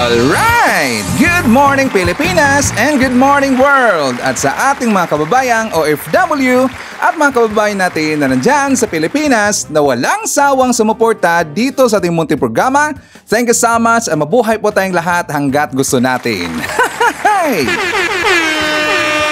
Alright! Good morning Pilipinas and good morning world! At sa ating mga kababayang OFW at mga kababayan natin na nandyan sa Pilipinas na walang sawang sumuporta dito sa ating munting programa, thank you so much at mabuhay po tayong lahat hanggat gusto natin.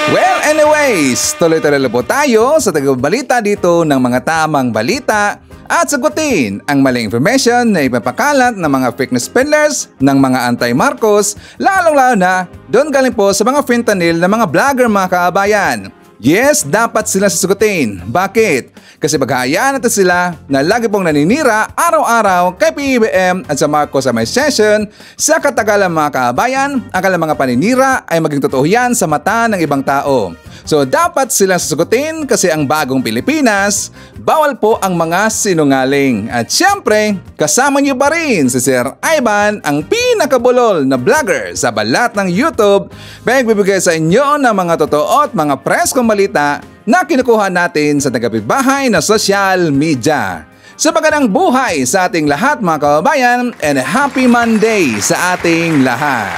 Well, anyways, tuloy-tuloy po tayo sa tagabalita dito ng mga tamang balita at sagutin ang maling information na ipapakalat ng mga fake news peddlers ng mga anti-Marcos, lalong-lalo na doon galing po sa mga fentanyl na mga vlogger mga kaabayan. Yes, dapat sila sasagutin. Bakit? Kasi maghahayaan natin sila na lagi pong naninira araw-araw kay PBBM at sa Marcos sa may session. Sa katagalan mga kaabayan, ang kanilang mga paninira ay maging totoo yan sa mata ng ibang tao. So dapat silang sasagutin kasi ang bagong Pilipinas, bawal po ang mga sinungaling. At syempre, kasama niyo pa rin si Sir Ivan, ang pinakabulol na vlogger sa balat ng YouTube, nagbibigay sa inyo ng mga totoo at mga preskong balita na kinukuha natin sa tagapitbahay na social media. Sa magandang buhay sa ating lahat mga kababayan and happy Monday sa ating lahat.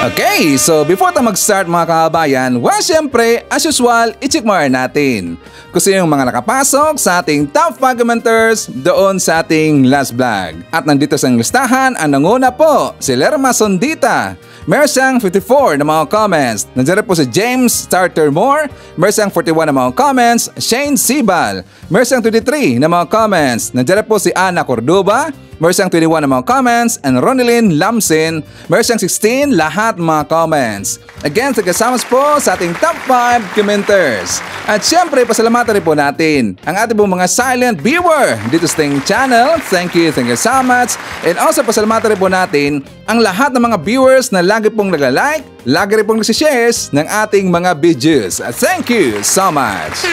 Okay, so before tayo mag-start mga kababayan, well syempre, as usual, i-check mo natin kung sino yung mga nakapasok sa ating top 5 commenters doon sa ating last vlog. At nandito sa listahan, ang nanguna po, si Lerma Sondita. Meron siyang 54 na mga comments. Nandiyan po si James Starter Moore. Meron siyang 41 na mga comments. Shane Sibal. Meron siyang 23 na mga comments. Nandiyan po si Ana Cordoba. Meron siyang 21 na mga comments. And Ronilyn Lamsin. Meron siyang 16 lahat mga comments. Again, kasama po sa ating top 5 commenters. At syempre, pasalamatan rin po natin ang ating po mga silent viewer dito sa ating channel. Thank you so much. And also, pasalamatan rin po natin ang lahat ng mga viewers na lagi pong nagla-like, lagi rin pong nagsishares ng ating mga videos. Thank you so much.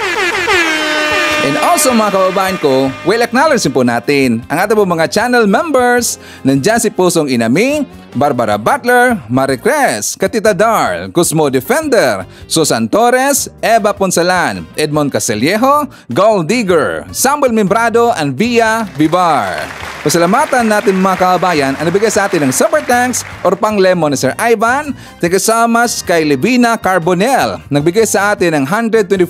And also mga kababayan ko, well acknowledge po natin ang ating mga channel members. Nandyan si Pusong Inami, Barbara Butler, Maricres, Katita Dar, Cosmo Defender, Susan Torres, Eva Ponsalan, Edmond Casellejo, Gold Digger, Samuel Membrado, and Via Vivar. Pasalamatan natin mga kababayan ang nabigay sa atin ng super thanks or pang lemon ni Sir Ivan. Thank you so much kay Libina Carbonel. Nagbigay sa atin ng 125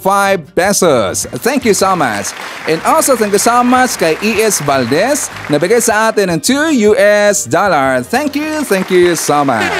pesos. Thank you so much. And also thank you so much kay ES Valdez. Nagbigay sa atin ng $2. Thank you so much.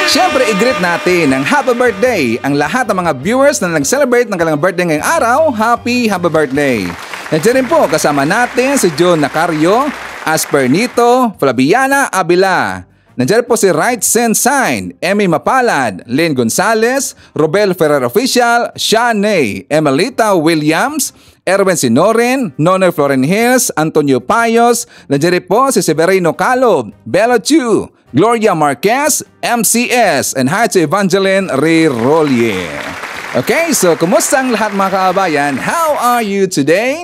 Siyempre, i-greet natin ng happy birthday ang lahat ng mga viewers na nag-celebrate ng kanilang birthday ngayong araw. Happy birthday! Nandiyan rin po kasama natin si John Nacario, Aspernito, Flaviana Abila. Nandiyan po si Right Sensign, Emmy Mapalad, Lynn Gonzalez, Robel Ferrer Official, Shanae, Emelita Williams, Erwin Sinorin, Nonoy Floren Hills, Antonio Payos. Nandiyan rin po si Severino Calob, Bella Chu, Gloria Marquez, MCS, and hi to Evangeline Rirolier. Okay, so kumusta ang lahat mga kababayan? How are you today?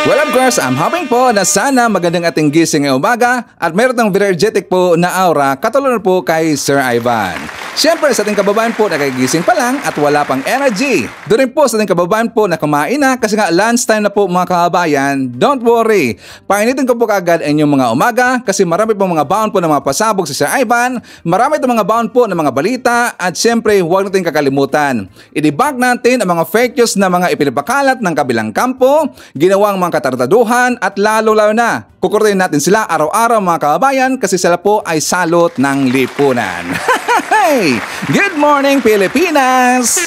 Well, of course, I'm hoping po na sana magandang ating gising ngayong umaga at meron ng very energetic po na aura katulad po kay Sir Ivan. Siyempre, sa ating kababayan po na kagigising pa lang at wala pang energy. Doon rin po sa ating kababayan po na kumain na kasi nga lunchtime na po mga kababayan. Don't worry, painitin ko po kaagad ang inyong mga umaga kasi marami po mga baon po na mga pasabog si Sir Ivan. Marami itong mga baon po ng mga balita at siyempre huwag natin kakalimutan. I-debunk natin ang mga fake news na mga ipinapakalat ng kabilang kampo, ginawang mga katartaduhan at lalo-lalo na kukurtin natin sila araw-araw mga kababayan kasi sila po ay salot ng lipunan. Hey! Good morning Pilipinas!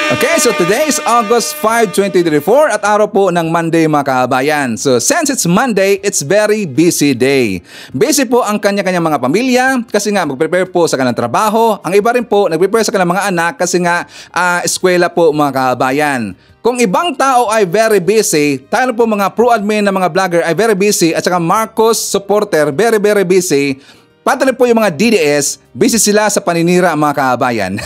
Okay, so today is August 5, 2024 at araw po ng Monday mga kababayan. So since it's Monday, it's very busy day. Busy po ang kanya-kanya mga pamilya kasi nga mag-prepare po sa kanilang trabaho. Ang iba rin po nag-prepare sa kanilang mga anak kasi nga eskwela po mga kababayan. Kung ibang tao ay very busy, tayo po mga pro-admin na mga vlogger ay very busy at saka Marcos supporter very busy. Pati po yung mga DDS, busy sila sa paninira mga kababayan.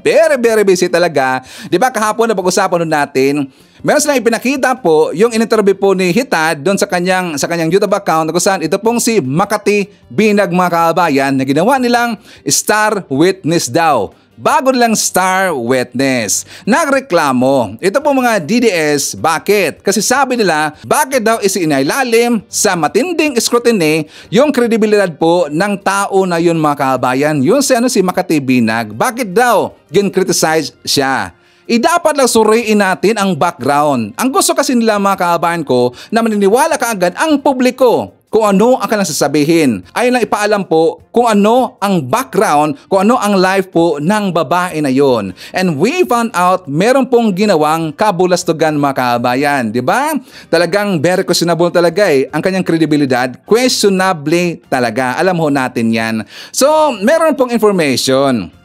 Very busy talaga. Di ba kahapon na pag-usapan nun natin, meron silang ipinakita po yung in-interview po ni Hitad doon sa kanyang YouTube account na kung saan ito pong si Makati Binag mga kababayan na ginawa nilang star witness daw. bago lang star witness. Nagreklamo. Ito po mga DDS, bakit? Kasi sabi nila, bakit daw isinailalim sa matinding scrutiny yung kredibilidad po ng tao na yun mga kabayan. Yun si Makati Binag. Bakit daw gin-criticize siya? Dapat lang suriin natin ang background. Ang gusto kasi nila mga kabayan ko na maniniwala kaagad ang publiko kung ano ang kanilang sasabihin. Ayun lang ipaalam po kung ano ang background, kung ano ang life po ng babae na yon. And we found out meron pong ginawang kabulastugan mga kabayan. Diba? Talagang very questionable talaga ang kanyang kredibilidad. Questionably talaga. Alam ho natin yan. So, meron pong information.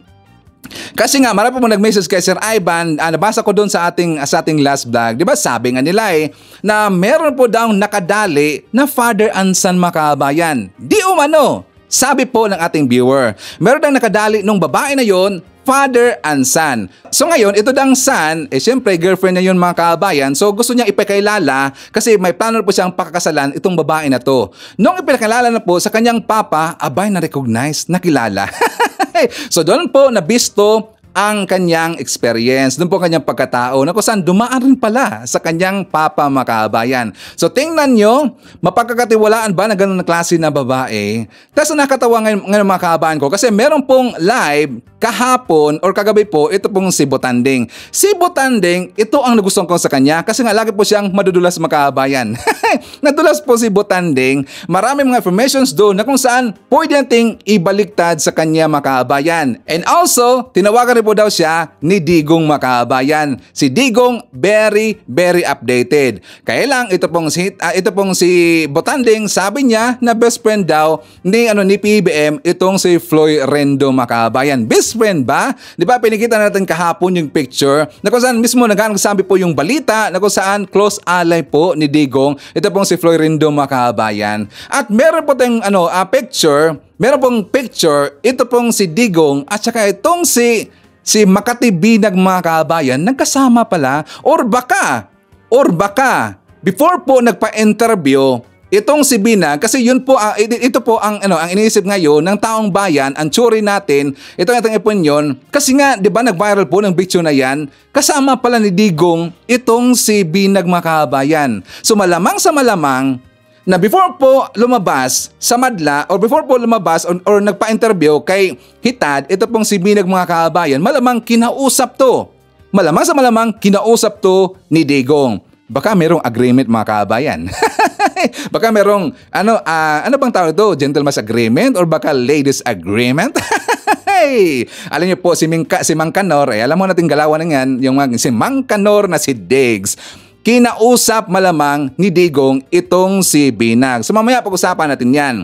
Kasi nga, marami po nag-message kay Sir Ivan, nabasa ko doon sa ating last vlog, di ba sabi nga nila na meron po daw nakadali na father and son mga kabayan. Di umano, sabi po ng ating viewer, meron daw nakadali nung babae na yon, father and son. So ngayon, ito dang son, syempre girlfriend niya yun mga kabayan, so gusto niya ipakilala kasi may plano po siyang pakakasalan itong babae na to. Nung ipakilala na po sa kanyang papa, abay na-recognize, nakilala. So doon po nabisto ang kanyang experience, doon po kanyang pagkatao na kung saan dumaan rin pala sa kanyang papa mga kabayan. So tingnan nyo, mapagkakatiwalaan ba na ganun na klase na babae? Tapos nakatawa ngayon mga kabayan ko kasi meron pong live kahapon or kagabi po, ito pong si Botanding. Si Botanding, ito ang nagustuhan ko sa kanya kasi nga lagi po siyang madudulas mga kabayan. Nadulas po si Botanding, marami mga informations doon na kung saan pwede nating ibaliktad sa kanya mga kabayan. And also, tinawagan rin po daw siya ni Digong mga kabayan. Si Digong very updated. Kaya lang ito pong si Botanding, sabi niya na best friend daw ni PBM itong si Floyd Rendo mga kabayan. Best friend ba? Di ba pinikita natin kahapon yung picture na kung saan mismo nagsabi po yung balita na kung saan close ally po ni Digong ito pong si Floyd Rendo mga kabayan. At meron po tayong picture, ito pong si Digong at saka itong si Makati Binag mga kabayan nagkasama pala or baka before po nagpa-interview itong si Binag kasi yun po ito po ang iniisip ngayon ng taong bayan, ang tsuri natin, itong opinion kasi nga 'di ba nag-viral po ng picture na yan, kasama pala ni Digong itong si Binag mga kabayan. So malamang sa malamang na before po lumabas sa madla or before po lumabas or nagpa-interview kay Hitad, ito pong si Binag mga kabayan, malamang kinausap to. Malamang sa malamang kinausap to ni Digong. Baka merong agreement mga kabayan. Baka merong ano bang tawag ito? Gentleman's agreement or baka ladies agreement? Alam niyo po si Mang Kanor, alam mo natin galawan na yan, yung si Mang Kanor na si Diggs. Kinausap malamang ni Digong itong si Binag. So mamaya pag-usapan natin yan.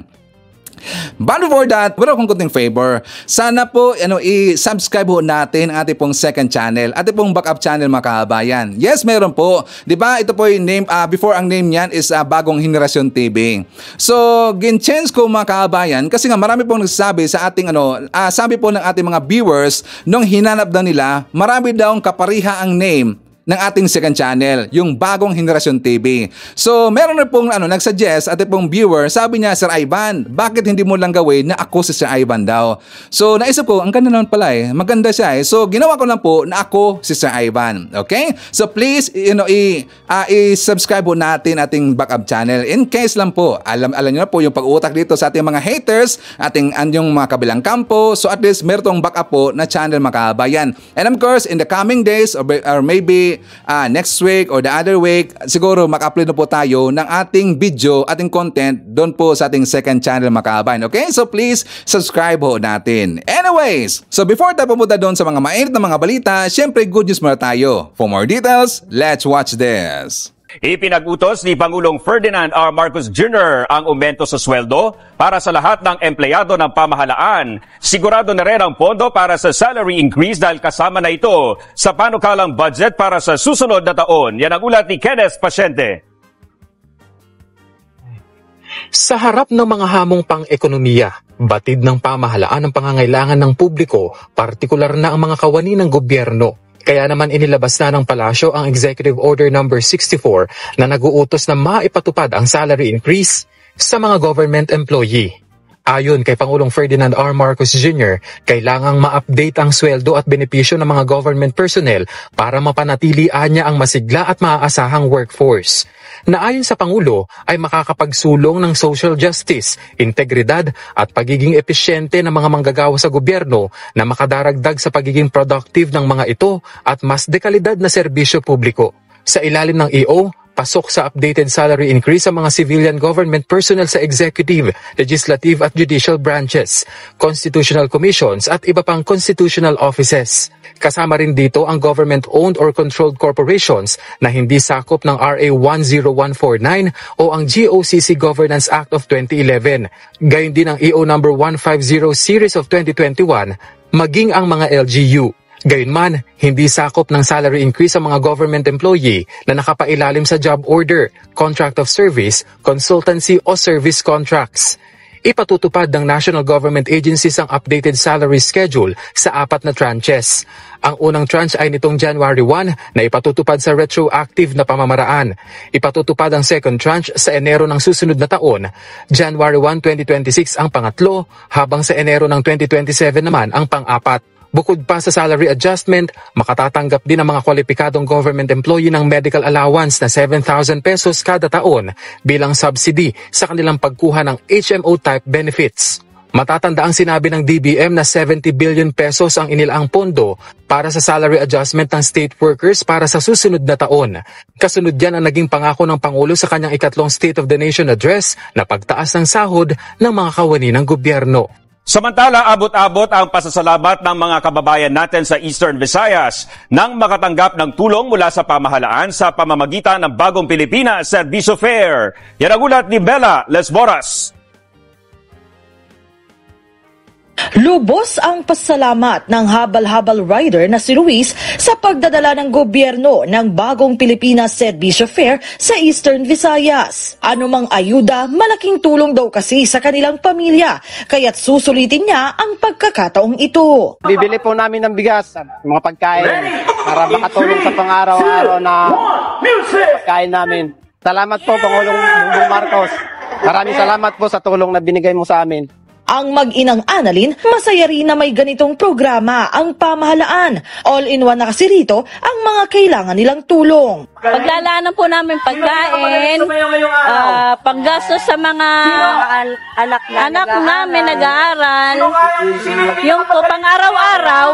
But before that, wala akong kunting favor. Sana po i-subscribe po natin ang ating pong second channel, ating pong backup channel mga kabayan. Yes, meron po. 'Di ba? Ito po yung name before ang name niyan is Bagong Henerasyon TV. So, gin-change ko mga kabayan kasi nga marami pong nagsasabi sa ating sabi po ng ating mga viewers nung hinanap daw nila, marami daw kapariha ang name ng ating second channel, yung Bagong Henerasyon TV. So, meron na pong nagsuggest ating pong viewer, sabi niya, Sir Ivan, bakit hindi mo lang gawin na ako si Sir Ivan daw? So, naisip ko, ang ganda naman pala maganda siya So, ginawa ko lang po na ako si Sir Ivan. Okay? So, please, i-subscribe po natin ating backup channel. In case lang po, alam niyo na po yung pag-uutak dito sa ating mga haters, yung mga kabilang kampo. So, at least, meron tong backup po na channel mga kabayan. And of course, in the coming days or maybe next week or the other week, siguro mag-upload na po tayo ng ating video, ating content doon po sa ating second channel mga kabayan. Okay? So please, subscribe ho natin. Anyways, so before tayo pumunta doon sa mga mainit na mga balita, syempre good news muna tayo. For more details, let's watch this. Ipinag-utos ni Pangulong Ferdinand R. Marcos Jr. ang aumento sa sweldo para sa lahat ng empleyado ng pamahalaan. Sigurado na rin ang pondo para sa salary increase dahil kasama na ito sa panukalang budget para sa susunod na taon. Yan ang ulat ni Kenneth Pasyente. Sa harap ng mga hamong pang-ekonomiya, batid ng pamahalaan ang pangangailangan ng publiko, partikular na ang mga kawani ng gobyerno. Kaya naman inilabas na ng palasyo ang Executive Order No. 64 na nag-uutos na maipatupad ang salary increase sa mga government employee. Ayon kay Pangulong Ferdinand R. Marcos Jr., kailangang ma-update ang sweldo at benepisyo ng mga government personnel para mapanatilian niya ang masigla at maaasahang workforce. Na ayon sa Pangulo ay makakapagsulong ng social justice, integridad at pagiging episyente ng mga manggagawa sa gobyerno na makadaragdag sa pagiging productive ng mga ito at mas dekalidad na serbisyo publiko. Sa ilalim ng EO, pasok sa updated salary increase sa mga civilian government personnel sa executive, legislative at judicial branches, constitutional commissions at iba pang constitutional offices. Kasama rin dito ang government-owned or controlled corporations na hindi sakop ng RA 10149 o ang GOCC Governance Act of 2011. Gayon din ang EO number 150 series of 2021, maging ang mga LGU. Gayunman, hindi sakop ng salary increase sa mga government employee na nakapailalim sa job order, contract of service, consultancy o service contracts. Ipatutupad ng national government agencies ang updated salary schedule sa 4 na tranches. Ang unang tranche ay nitong January 1 na ipatutupad sa retroactive na pamamaraan. Ipatutupad ang second tranche sa Enero ng susunod na taon. January 1, 2026 ang pangatlo, habang sa Enero ng 2027 naman ang pang-apat. Bukod pa sa salary adjustment, makatatanggap din ang mga kwalipikadong government employee ng medical allowance na 7,000 pesos kada taon bilang subsidy sa kanilang pagkuha ng HMO-type benefits. Matatanda ang sinabi ng DBM na 70 billion pesos ang inilaang pondo para sa salary adjustment ng state workers para sa susunod na taon. Kasunod yan ang naging pangako ng Pangulo sa kanyang ikatlong State of the Nation address na pagtaas ng sahod ng mga kawani ng gobyerno. Samantala, abot-abot ang pasasalamat ng mga kababayan natin sa Eastern Visayas nang makatanggap ng tulong mula sa pamahalaan sa pamamagitan ng Bagong Pilipinas Serbisyo Fair. Yan ang ulat ni Bella Lesboras. Lubos ang pasalamat ng habal-habal rider na si Luis sa pagdadala ng gobyerno ng Bagong Pilipinas Serbisyo Fair sa Eastern Visayas. Anumang ayuda, malaking tulong daw kasi sa kanilang pamilya, kaya't susulitin niya ang pagkakataong ito. Bibili po namin ng bigas, mga pagkain, para makatulong sa pang-araw-araw na pagkain namin. Salamat po, Pangulong Bongbong Marcos. Maraming salamat po sa tulong na binigay mo sa amin. Ang mag-inang Annalyn, masaya rin na may ganitong programa ang pamahalaan. All-in-one na kasi rito ang mga kailangan nilang tulong. Paglalaanan po namin pagkain, paggastos sa mga anak namin nag-aaral, yung po pang-araw-araw.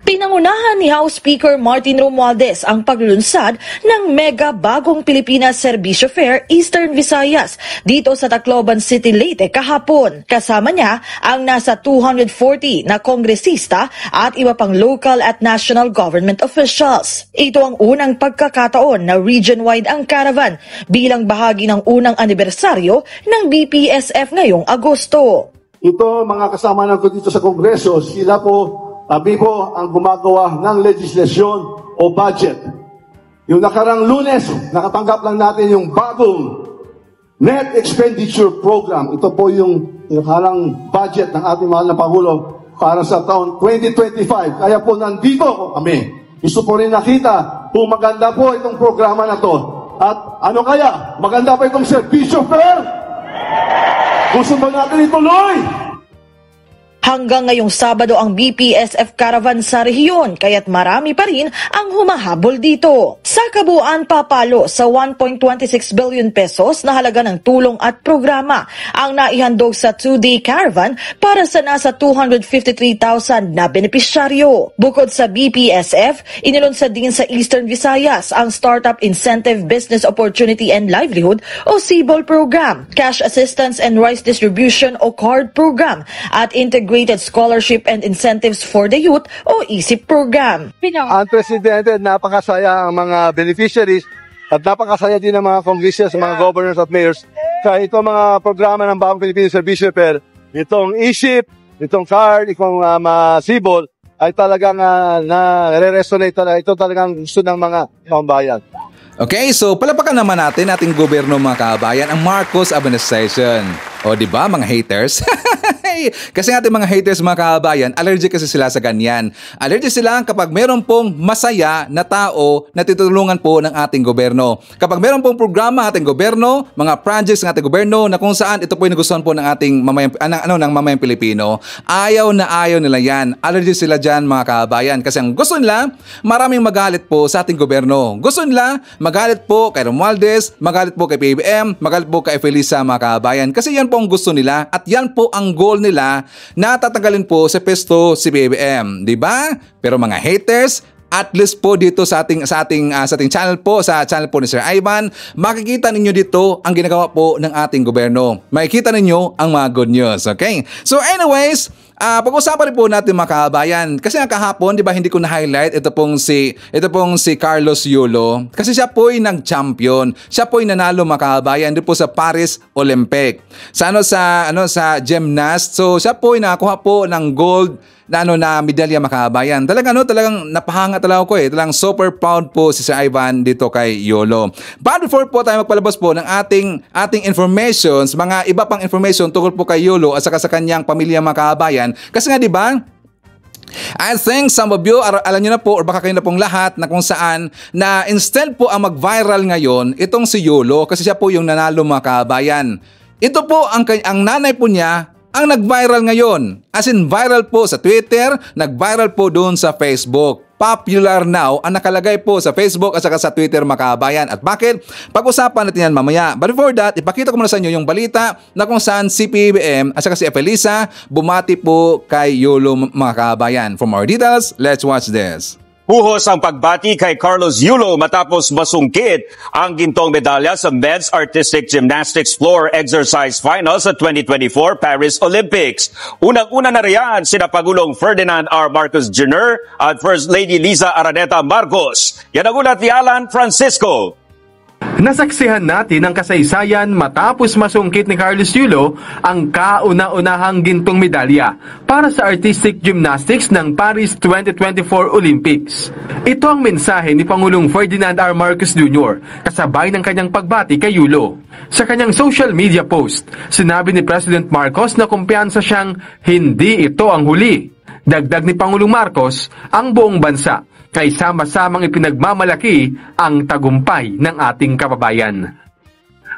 Pinangunahan ni House Speaker Martin Romualdez ang paglulunsad ng Mega Bagong Pilipinas Serbisyo Fair Eastern Visayas dito sa Tacloban City, Leyte kahapon. Kasama niya ang nasa 240 na kongresista at iba pang local at national government officials. Ito ang unang pagkakataon na region-wide ang caravan bilang bahagi ng unang anibersaryo ng BPSF ngayong Agosto. Ito mga kasama natin dito sa Kongreso, sila po kami po ang gumagawa ng legislasyon o budget. Yung nakarang Lunes, nakatanggap lang natin yung bagong Net Expenditure Program. Ito po yung nakarang budget ng ating mahal na Pangulo para sa taon 2025. Kaya po nandito kami. Gusto po rin nakita kung maganda po itong programa na to. At ano kaya? Maganda pa itong Serbisyo Fair? Gusto ba natin ituloy? Hanggang ngayong Sabado ang BPSF Caravan sa rehiyon, kaya't marami pa rin ang humahabol dito. Sa kabuuan, papalo sa 1.26 billion pesos na halaga ng tulong at programa ang naihandog sa 2-day caravan para sa nasa 253,000 na benepisyaryo. Bukod sa BPSF, inilunsad din sa Eastern Visayas ang Startup Incentive Business Opportunity and Livelihood o CBOL program, Cash Assistance and Rice Distribution o CARD program, at Integrated Scholarship and Incentives for the Youth o ESIP program. Unprecedented, napakasaya ang mga beneficiaries at napakasaya din ang mga congressors, mga governors at mayors. Kaya itong mga programa ng Bagong Pilipinas Serbisyo Fair, itong ESIP, itong CARD, itong CBOL, ay talagang na-resonate talaga. Ito talagang gusto ng mga kaumbayan. Okay, so palapakan naman natin ating gobyerno mga kabayan, ang Marcos administration. O di ba mga haters? Okay? Kasi nga ating mga haters mga kababayan, allergic kasi sila sa ganyan. Allergic sila kapag meron pong masaya na tao na tutulungan po ng ating gobyerno. Kapag meron pong programa ng ating gobyerno, mga projects ng ating gobyerno na kung saan ito po yung nagustuhan po ng ating mamayang Pilipino, ayaw na ayaw nila yan. Allergic sila dyan mga kababayan. Kasi ang gusto nila, maraming magalit po sa ating gobyerno. Gusto nila, magalit po kay Romualdez, magalit po kay PBBM, magalit po kay Felisa mga kababayan. Kasi yan po ang gusto nila at yan po ang goal nila na tatanggalin po sa pesto si PBBM. Diba? Pero mga haters, at least po dito sa ating channel po, sa channel po ni Sir Ivan, makikita ninyo dito ang ginagawa po ng ating gobyerno. Makikita ninyo ang mga good news. Okay? So anyways, pag-usapan rin po natin mga kababayan. Kasi nga kahapon, di ba, hindi ko na-highlight ito pong si Carlos Yulo. Kasi siya po ay nag-champion. Siya po ay nanalo mga kababayan dito po sa Paris Olympic. Sa gymnast. So siya po ay nakakuha po ng gold na medalya mga kababayan. Talagang napahanga talaga ko Talagang super proud po si Sir Ivan dito kay Yulo. But before po tayo magpalabas po ng ating informations, mga iba pang information tungkol po kay Yulo at saka sa kanyang pamilya mga kababayan. Kasi nga di ba, I think some of you, alam nyo na po, or baka kayo na pong lahat, na kung saan, na instead po ang mag-viral ngayon, itong si Yulo, kasi siya po yung nanalo mga kababayan. Ito po, ang nanay po niya, ang nag-viral ngayon. As in, viral po sa Twitter, nag-viral po doon sa Facebook. Popular now ang nakalagay po sa Facebook at saka sa Twitter mga kababayan. At bakit? Pag-usapan natin yan mamaya. But before that, ipakita ko muna sa inyo yung balita na kung saan si PBBM at saka si Felisa bumati po kay Yulo mga kababayan. For more details, let's watch this. Buhos ang pagbati kay Carlos Yulo matapos masungkit ang gintong medalya sa Men's Artistic Gymnastics Floor Exercise Finals sa 2024 Paris Olympics. Unang-una na riyan sina Pangulong Ferdinand R. Marcos Jr. at First Lady Liza Araneta Marcos. Yan ang ulat ni Alan Francisco. Nasaksihan natin ang kasaysayan matapos masungkit ni Carlos Yulo ang kauna-unahang gintong medalya para sa Artistic Gymnastics ng Paris 2024 Olympics. Ito ang mensahe ni Pangulong Ferdinand R. Marcos Jr. kasabay ng kanyang pagbati kay Yulo. Sa kanyang social media post, sinabi ni President Marcos na kumpiyansa siyang hindi ito ang huli. Dagdag ni Pangulong Marcos, ang buong bansa kay sama-samang ipinagmamalaki ang tagumpay ng ating kababayan.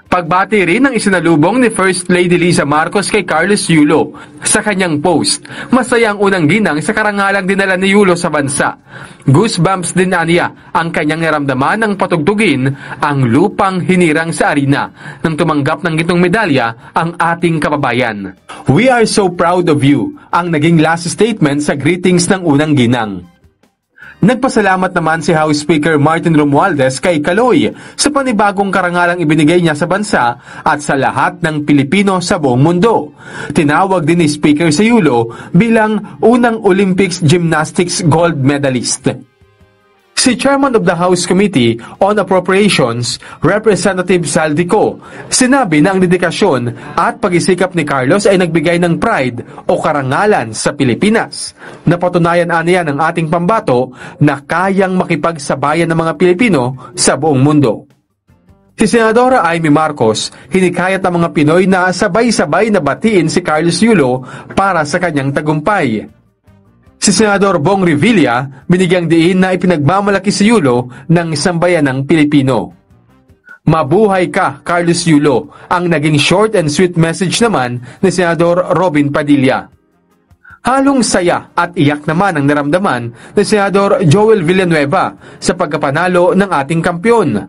Pagbati rin ang isinalubong ni First Lady Liza Marcos kay Carlos Yulo. Sa kanyang post, masaya ang unang ginang sa karangalang dinala ni Yulo sa bansa. Goosebumps din aniya ang kanyang naramdaman ng patugtugin ang lupang hinirang sa arena nang tumanggap ng gintong medalya ang ating kababayan. "We are so proud of you," ang naging last statement sa greetings ng unang ginang. Nagpasalamat naman si House Speaker Martin Romualdez kay Kaloy sa panibagong karangalang ibinigay niya sa bansa at sa lahat ng Pilipino sa buong mundo. Tinawag din ni Speaker si Yulo bilang unang Olympics Gymnastics gold medalist. Si Chairman of the House Committee on Appropriations, Representative Saldico, sinabi na ang dedikasyon at pag-isikap ni Carlos ay nagbigay ng pride o karangalan sa Pilipinas. Napatunayan aniya ng ating pambato na kayang makipagsabayan ng mga Pilipino sa buong mundo. Si Senadora Amy Marcos, hinikayat ang mga Pinoy na sabay-sabay na batiin si Carlos Yulo para sa kanyang tagumpay. Si Senador Bong Revilla, binigyang diin na ipinagmamalaki si Yulo ng sambayanang Pilipino. "Mabuhay ka, Carlos Yulo," ang naging short and sweet message naman ni Senador Robin Padilla. Halong saya at iyak naman ang naramdaman ni Senador Joel Villanueva sa pagkapanalo ng ating kampyon.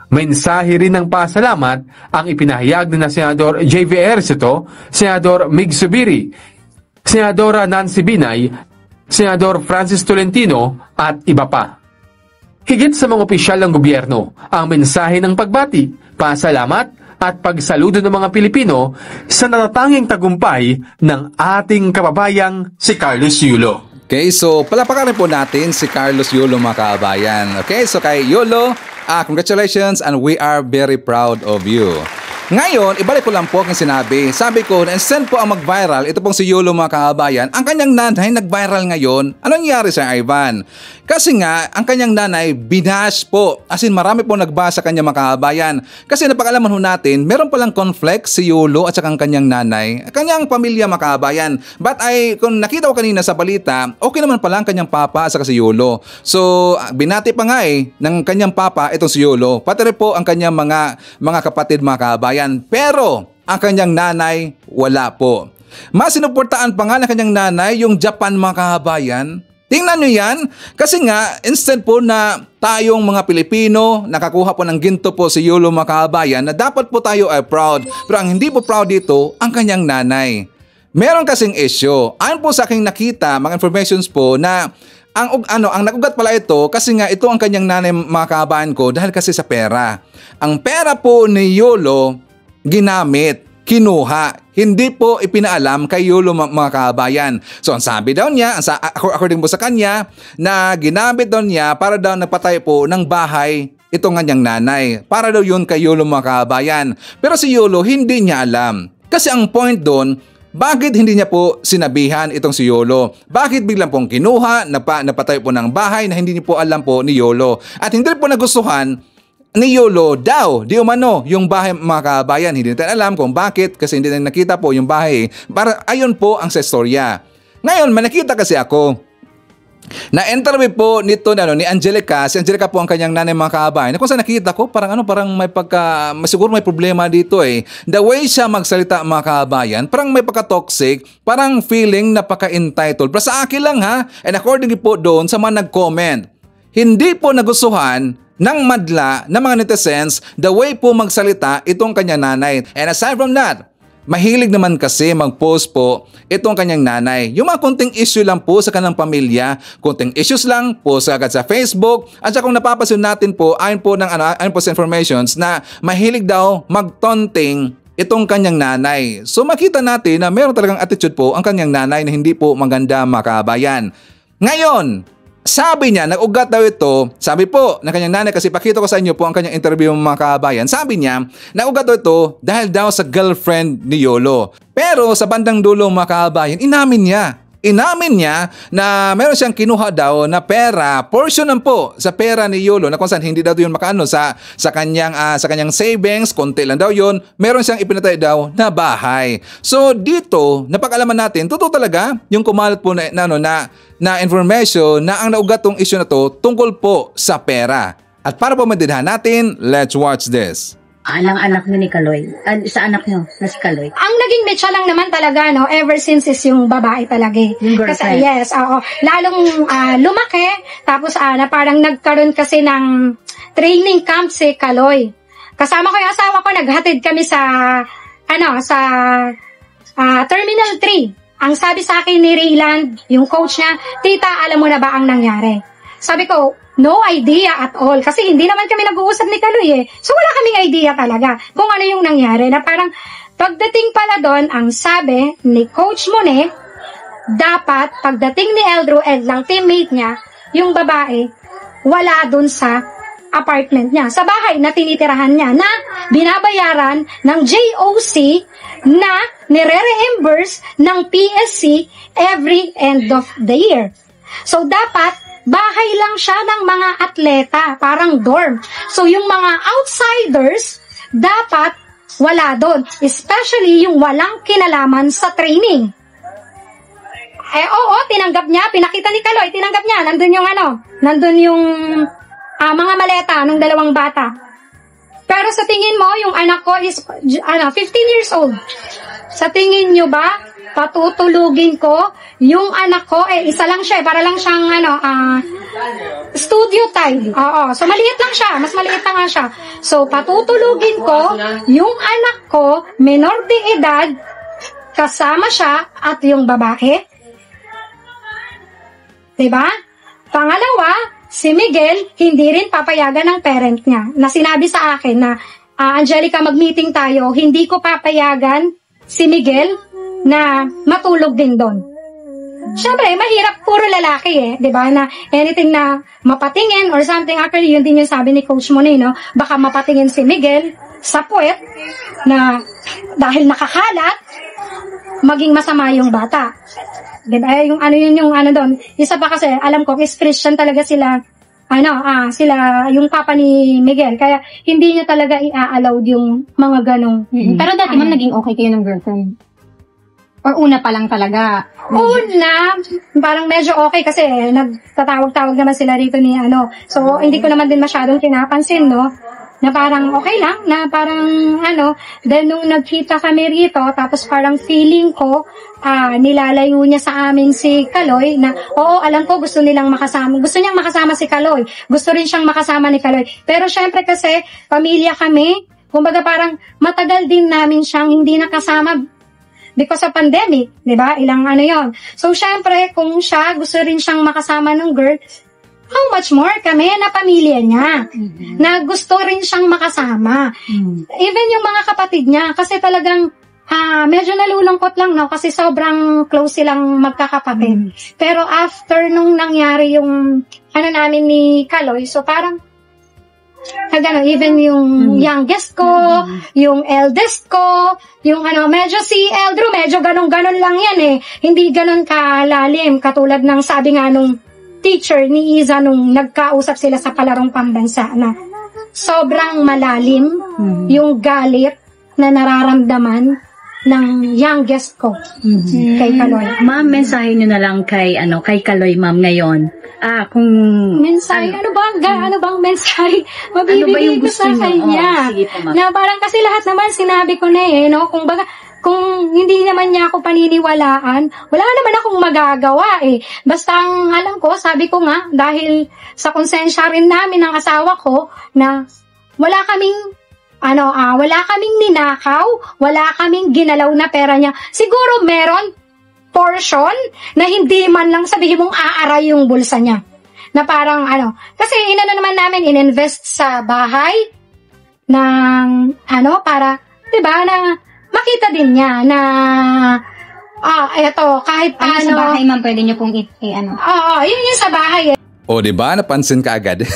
Mensahe rin ng pasalamat ang ipinahayag ni Senador J.V. Ercito, Senador Mig Subiri, Senadora Nancy Binay, Senador Francis Tolentino at iba pa. Higit sa mga opisyal ng gobyerno, ang mensahe ng pagbati, pasalamat at pagsaludo ng mga Pilipino sa natatanging tagumpay ng ating kababayang si Carlos Yulo. Okay, so palapakan rin po natin si Carlos Yulo mga kababayan. Okay, so kay Yulo, congratulations and we are very proud of you. Ngayon, ibalik ko lang po ang sinabi. Sabi ko na instead po ang mag-viral, ito pong si Yolo mga kababayan, ang kanyang nanay nag-viral ngayon. Anong nangyari sa Ivan? Kasi nga, ang kanyang nanay binash po. As in, marami po nagbasa kanya mga kababayan. Kasi napakalaman ho natin, meron palang conflict si Yolo at saka ang kanyang nanay, kanyang pamilya mga kababayan. But kung nakita ko kanina sa balita, okay naman pala ang kanyang papa at saka si Yolo. So, binati pa nga ng kanyang papa itong si Yolo. Pati rin po ang kanyang mga kapatid mga kababayan. Pero ang kanyang nanay, wala po. Mas sinuportaan pa nga ng kanyang nanay yung Japan mga kababayan. Tingnan nyo yan. Kasi nga, instead po na tayong mga Pilipino, nakakuha po ng ginto po si Yolo mga kababayan, na dapat po tayo ay proud. Pero ang hindi po proud dito, ang kanyang nanay. Meron kasing issue. Ayon po sa aking nakita, mga informations po na ang nagugat pala ito kasi nga ito ang kanyang nanay mga kababayan ko dahil kasi sa pera. Ang pera po ni Yolo ginamit, kinuha, hindi po ipinaalam kay Yolo mga kababayan. So ang sabi daw niya, according po sa kanya, na ginamit daw niya para daw nagpatay po ng bahay itong kanyang nanay. Para daw yun kay Yolo mga kababayan. Pero si Yolo hindi niya alam. Kasi ang point doon, bakit hindi niya po sinabihan itong si Yolo? Bakit biglang pong kinuha, napatay po ng bahay na hindi niyo po alam po ni Yolo? At hindi po nagustuhan ni Yolo daw, di umano, yung bahay mga kababayan. Hindi natin alam kung bakit kasi hindi natin nakita po yung bahay. Para ayun po ang sa istorya. Ngayon, nakita kasi ako na-interview po nito ni Angelica. Si Angelica po ang kanyang nanay mga kababayan. Kung saan nakita ko, parang siguro may problema dito The way siya magsalita mga kababayan, parang may pagka-toxic, parang feeling napaka-entitled. Pero sa akin lang and according po doon sa mga nag-comment, hindi po nagustuhan ng madla ng mga netizens the way po magsalita itong kanyang nanay. And aside from that, mahilig naman kasi mag-post po itong kanyang nanay. Yung mga konting issue lang po sa kanyang pamilya, konting issues lang, post agad sa Facebook. At saka kung napapasin natin po, ayon po sa informations na mahilig daw mag-taunting itong kanyang nanay. So makita natin na meron talagang attitude po ang kanyang nanay na hindi po maganda mga kababayan. Ngayon, sabi niya, nag-ugat daw ito, sabi po ng kanyang nanay, kasi pakita ko sa inyo po ang kanyang interview mga kababayan. Sabi niya, nag-ugat daw ito dahil daw sa girlfriend ni Yolo. Pero sa bandang dulo mga kababayan, inamin niya na meron siyang kinuha daw na pera, portion lang po sa pera ni Yolo na kung saan hindi daw yun makaano sa kanyang savings, konti lang daw yun, meron siyang ipinatay daw na bahay. So dito, napag-alaman natin, totoo talaga yung kumalat po na information na ang naugat tong issue na to tungkol po sa pera. At para po maintindihan natin, let's watch this. Anak ni Kaloy. Sa anak nyo, na si Kaloy. Ang naging mecha lang naman talaga, ever since is yung babae talaga. Yung girlfriend. Kasi, yes, oo. Lalong lumaki, tapos na parang nagkaroon kasi ng training camp si Kaloy. Kasama ko yung asawa ko, naghatid kami sa Terminal 3. Ang sabi sa akin ni Rayland, yung coach niya, tita, alam mo na ba ang nangyari? Sabi ko, no idea at all. Kasi hindi naman kami nag-uusap ni Kaloy So wala kaming idea talaga kung ano yung nangyari. Na parang pagdating pala doon, ang sabi ni Coach Mone, dapat pagdating ni Eldro lang teammate niya, yung babae, wala doon sa apartment niya. Sa bahay na tinitirahan niya na binabayaran ng JOC na nire-reimburse ng PSC every end of the year. So dapat bahay lang siya ng mga atleta, parang dorm. So yung mga outsiders, dapat wala doon. Especially yung walang kinalaman sa training. Oo, tinanggap niya, pinakita ni Kaloy, tinanggap niya. Nandun yung mga maleta ng dalawang bata. Pero sa tingin mo, yung anak ko is 15 years old. Sa tingin nyo ba, patutulugin ko yung anak ko, isa lang siya, para lang siyang studio time. Oo, so maliit lang siya, mas maliit na nga siya. So patutulugin ko yung anak ko, menor de edad, kasama siya at yung babae. Diba? Pangalawa, si Miguel, hindi rin papayagan ng parent niya. Na sinabi sa akin na, Angelica, mag-meeting tayo, hindi ko papayagan si Miguel na matulog din doon. Siyempre, mahirap, puro lalaki diba? Na anything na mapatingin or something, actually, yun din yung sabi ni Coach Mone, no? Baka mapatingin si Miguel sa puwet na dahil nakakalat, maging masama yung bata. Diba? Yung ano yun yung ano doon. Isa pa kasi, alam ko, is Christian talaga sila, sila, yung papa ni Miguel. Kaya, hindi niya talaga i-allowed yung mga ganong. Pero dati ma'am, naging okay kayo ng girlfriend? Or una pa lang talaga? Una, parang medyo okay kasi nagtatawag-tawag naman sila rito ni So, hindi ko naman din masyadong pinapansin, no? Na parang okay lang, na parang then nung nagkita kami rito, tapos parang feeling ko, nilalayo niya sa amin si Kaloy na, oo, alam ko gusto niyang makasama si Kaloy. Gusto rin siyang makasama ni Kaloy. Pero syempre kasi, pamilya kami, kumbaga parang matagal din namin siyang hindi nakasama because of pandemic, di ba? Ilang yon. So syempre, kung siya, gusto rin siyang makasama ng girl, how much more kami na pamilya niya, na gusto rin siyang makasama. Even yung mga kapatid niya, kasi talagang medyo nalulungkot lang, no? Kasi sobrang close silang magkakapatid. Pero after nung nangyari yung namin ni Kaloy, so parang even yung youngest ko, yung eldest ko, yung medyo si Eldro, medyo ganon-ganon lang yan eh. Hindi ganon kalalim, katulad ng sabi nga nung teacher ni Iza nung nagkausap sila sa palarong pambansa na sobrang malalim yung galit na nararamdaman ng youngest ko kay Kaloy. Ma'am, mensahe nyo na lang kay Kaloy, ma'am, ngayon. Kung mensahe, ano bang mensahe mabibigay ko sa kanya? Na parang kasi lahat naman sinabi ko na no? Kung hindi naman niya ako paniniwalaan, wala naman akong magagawa eh. Basta ang alam ko, sabi ko nga, dahil sa konsensya rin namin ng asawa ko, na wala kaming ninakaw, wala kaming ginalaw na pera niya. Siguro meron portion na hindi man lang sabihin mong aaray yung bulsa niya. Na parang kasi naman namin ininvest sa bahay ng para, 'di ba, na makita din niya na eto, kahit paano. Sa bahay, ma'am, pwede niyo pong Oo, yun yung sa bahay eh. O, di ba? Napansin ka agad.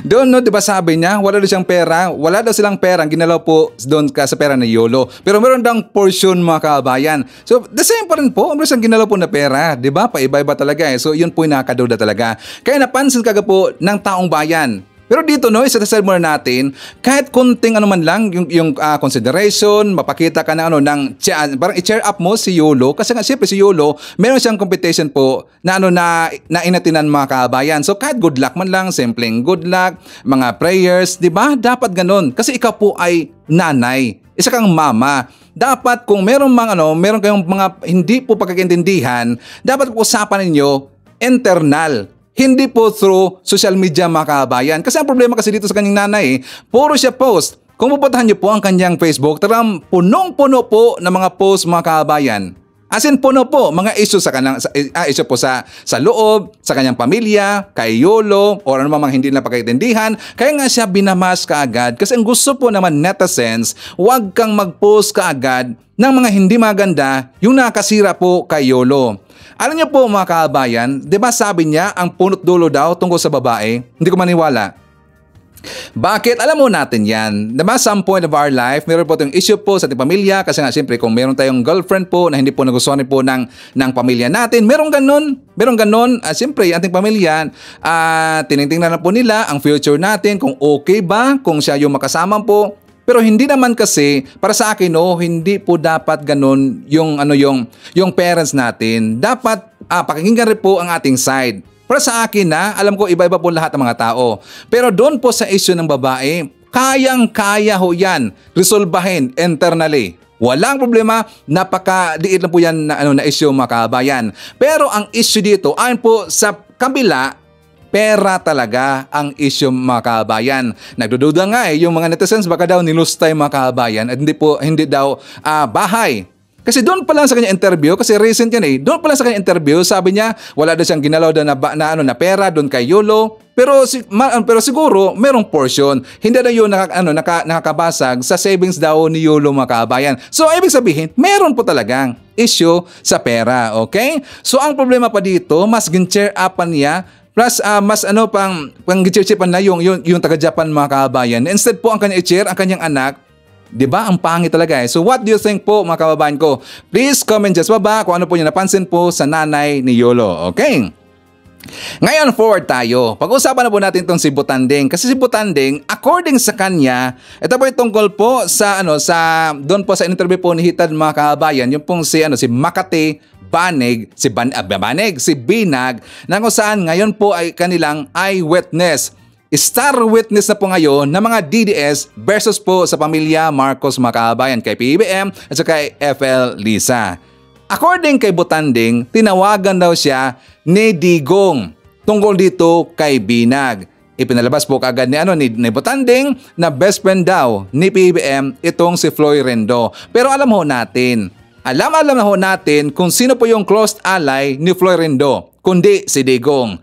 Doon, no, di ba sabi niya, wala daw siyang pera, wala daw silang pera, ginalaw po doon sa pera ni Yolo. Pero meron daw portion, mga kabayan. So, the same pa rin po, meron siyang ginalaw po na pera, di ba? Paiba-iba talaga eh. So, yun po yung nakakaduda talaga. Kaya napansin ka po ng taong bayan. Pero dito, no, isa-tasal muna natin, kahit konting man lang, yung consideration, mapakita ka na parang i-cheer up mo si Yolo. Kasi nga, siyempre si Yolo, meron siyang competition po na na inatinan mga kabayan. So kahit good luck man lang, simpleng good luck, mga prayers, di ba? Dapat ganun. Kasi ikaw po ay nanay. Isa kang mama. Dapat kung meron kayong mga hindi po pagkakaintindihan, dapat usapan ninyo internal. Hindi po through social media, mga kabayan. Kasi ang problema kasi dito sa kanyang nanay, puro siya post. Kung pupuntahan niyo po ang kanyang Facebook, talagang punong-puno po ng mga post, mga kabayan. As in, puno po, mga issue issue po sa loob, sa kanyang pamilya, kay Yolo, or mga hindi na pagkaintindihan. Kaya nga siya binamas kaagad. Kasi ang gusto po naman netizens, huwag kang mag-post kaagad ng mga hindi maganda, yung nakasira po kay Yolo. Alam niyo po, mga kabayan, di ba sabi niya ang punot dulo daw tungkol sa babae? Hindi ko maniwala. Bakit? Alam mo natin yan. Diba, some point of our life, meron po itong issue po sa ating pamilya. Kasi nga, siyempre, kung meron tayong girlfriend po na hindi po nagustuhan po ng pamilya natin, meron ganun. Siyempre, ating pamilya, tinitingnan na po nila ang future natin, kung okay ba, kung siya yung makasama po. Pero hindi naman kasi, para sa akin, hindi po dapat ganun yung parents natin. Dapat, pakinggan rin po ang ating side. Para sa akin alam ko iba-iba po lahat ng mga tao. Pero doon po sa issue ng babae, kayang-kaya ho yan resolbahin internally. Walang problema, napakaliit lang po yan na issue, mga kabayan. Pero ang issue dito, ayon po sa kabila, pera talaga ang issue, mga kabayan. Nagdududa nga yung mga netizens, baka daw nilustay, mga kabayan, at hindi daw bahay. Kasi doon pa lang sa kanya interview, kasi recent yan doon pa lang sa kanya interview, sabi niya, wala daw siyang ginalaw na pera doon kay Yolo. Pero siguro, merong portion. Hindi na yun nakakabasag sa savings daw ni Yolo, mga kabayan. So, ibig sabihin, meron po talagang issue sa pera, okay? So, ang problema pa dito, mas gin-cheer upan niya Plus, mas pang gichirchipan na yung taga-Japan mga kababayan. Instead po ang kanya i-cheer, ang kanyang anak, di ba? Ang pangit talaga eh. So what do you think po mga kababayan ko? Please comment just baba kung ano po yung napansin po sa nanay ni Yolo. Okay? Ngayon, forward tayo. Pag-usapan na po natin itong si Butanding. Kasi si Butanding, according sa kanya, ito po yung tungkol po sa doon po sa interview po ni Hitad mga kababayan, yung pong si Makati Banig, si Binag, na kung saan ngayon po ay kanilang eyewitness. Star witness na po ngayon ng mga DDS versus po sa pamilya Marcos mga kababayan, kay PBBM at saka kay FL Lisa. According kay Butanding, tinawagan daw siya ni Digong tungkol dito kay Binag. Ipinalabas po kaagad ni Butanding na best friend daw ni PBBM itong si Florendo. Pero alam na ho natin kung sino po yung close ally ni Florendo, kundi si Digong.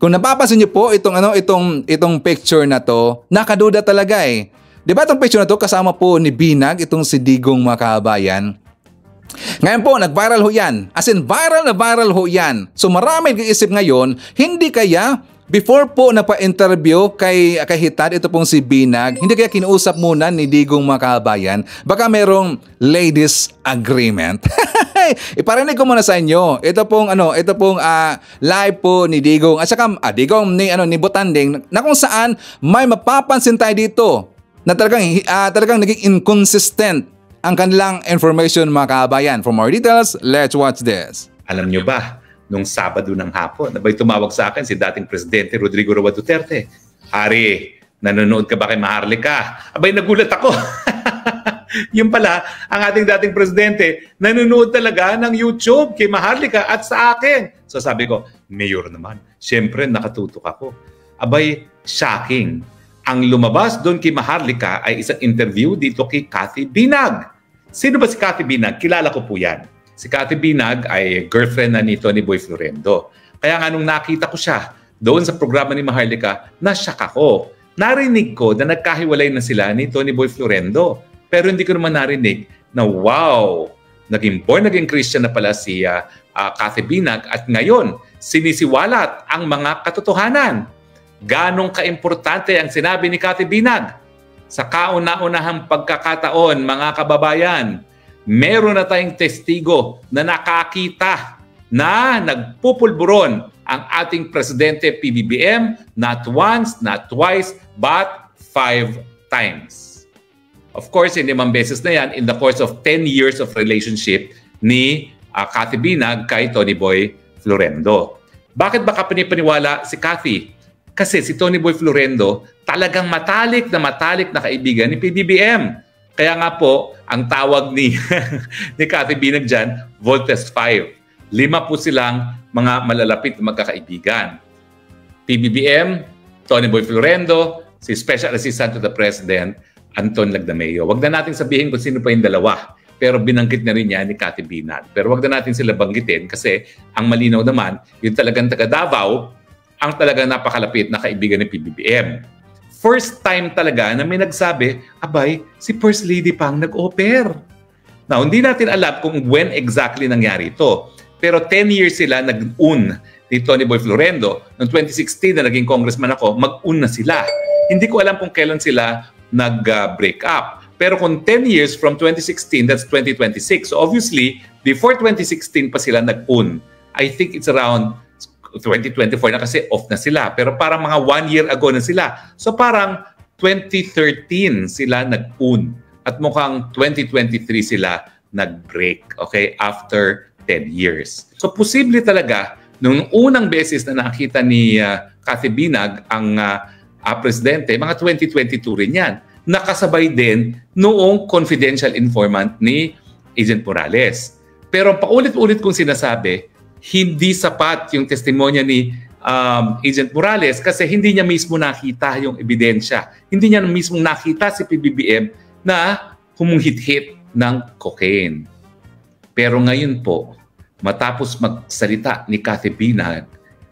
Kung napapansin niyo po itong picture na to, nakaduda talaga eh. 'Di ba itong picture na to kasama po ni Binag itong si Digong mga kababayan? Ngayon po, nag-viral ho yan. As in, viral ho yan. So marami nag-iisip ngayon, hindi kaya before po napa-interview kay Hitad, ito pong si Binag, hindi kaya kinuusap muna ni Digong mga kababayan, baka merong ladies agreement. Iparinig ko muna sa inyo. Ito pong live po ni Digong at saka Digong ni Butanding, na kung saan may mapapansin tayo dito na talagang naging inconsistent ang kanilang information mga kababayan. For more details, let's watch this. Alam nyo ba, nung Sabado ng hapon, abay tumawag sa akin si dating Presidente Rodrigo Roa Duterte. Hari, nanonood ka ba kay Maharlika? Abay nagulat ako. Yung pala, ang ating dating Presidente, nanonood talaga ng YouTube kay Maharlika at sa akin. So sabi ko, Mayor naman, siyempre nakatutok ako. Abay, shocking. Ang lumabas doon kay Maharlika ay isang interview dito kay Cathy Binag. Sino ba si Cathy Binag? Kilala ko po yan. Si Cathy Binag ay girlfriend na ni Tony Boy Florendo. Kaya nga nung nakita ko siya doon sa programa ni Maharlika, na-shock ako. Narinig ko na nagkahiwalay na sila ni Tony Boy Florendo. Pero hindi ko naman narinig na wow, naging Christian na pala si Cathy Binag at ngayon sinisiwalat ang mga katotohanan. Ganong kaimportante ang sinabi ni Cathy Binag. Sa kauna-unahang pagkakataon, mga kababayan, meron na tayong testigo na nakakita na nagpupulburon ang ating Presidente PBBM not once, not twice, but 5 times. Of course, hindi man beses na yan in the course of 10 years of relationship ni Cathy Binag kay Tony Boy Florendo. Bakit ba kapani-paniwala si Cathy? Kasi si Tony Boy Florendo talagang matalik na kaibigan ni PBBM. Kaya nga po, ang tawag ni Cathy Binag dyan, Voltes 5. 5 po silang mga malalapit na magkakaibigan. PBBM, Tony Boy Florendo, si Special Assistant to the President, Anton Lagdameo. Wag na natin sabihin kung sino pa yung dalawa. Pero binanggit na rin niya ni Cathy Binag. Pero wag na natin sila banggitin kasi ang malinaw naman, yung talagang taga Davao, ang talagang napakalapit na kaibigan ni PBBM. First time talaga na may nagsabi, abay, si First Lady pang nag-offer. Now, hindi natin alam kung when exactly nangyari ito. Pero 10 years sila nag-un ni Tony Boy Florendo. Noong 2016 na naging congressman ako, mag-un na sila. Hindi ko alam kung kailan sila nag-break up. Pero kung 10 years from 2016, that's 2026. So obviously, before 2016 pa sila nag-un. I think it's around 2024 na kasi off na sila. Pero parang mga 1 year ago na sila. So parang 2013 sila nag-un. At mukhang 2023 sila nag-break. Okay? After 10 years. So posible talaga, nung unang beses na nakita ni Cathy Binag ang presidente, mga 2022 rin yan. Nakasabay din noong confidential informant ni Agent Morales. Pero paulit-ulit kong sinasabi, hindi sapat yung testimonya ni Agent Morales kasi hindi niya mismo nakita yung ebidensya. Hindi niya mismo nakita si PBBM na humuhit-hit ng cocaine. Pero ngayon po, matapos magsalita ni Cathy Binag,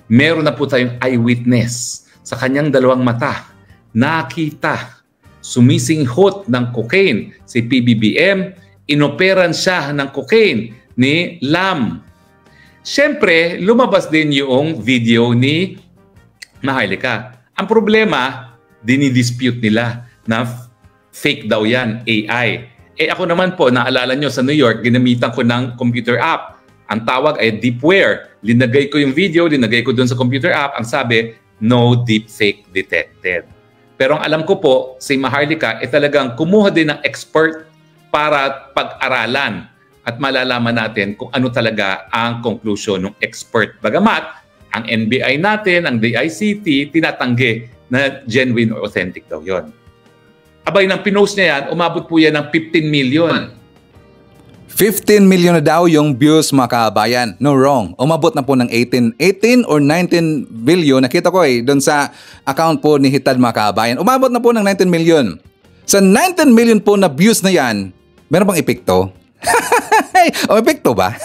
meron na po tayong eyewitness sa kanyang dalawang mata. Nakita, sumisinghot ng cocaine si PBBM, inoperan siya ng cocaine ni Lam. Siyempre, lumabas din yung video ni Maharlika. Ang problema, dinidispute nila na fake daw yan, AI. Ako naman po, naalala nyo sa New York, ginamitan ko ng computer app. Ang tawag ay Deepware. Linagay ko yung video, linagay ko doon sa computer app. Ang sabi, no deepfake detected. Pero ang alam ko po, si Maharlika talagang kumuha din ng expert para pag-aralan at malalaman natin kung ano talaga ang conclusion ng expert. Bagamat, ang NBI natin, ang DICT, tinatanggi na genuine or authentic daw yon. Abay, nang pinost niya yan, umabot po yan ng 15 million. 15 million na daw yung views, mga kabayan. No, wrong. Umabot na po ng 18 or 19 billion. Nakita ko doon sa account po ni Hitad, mga kabayan. Umabot na po ng 19 million. Sa 19 million po na views na yan, meron bang epekto? O epekto ba?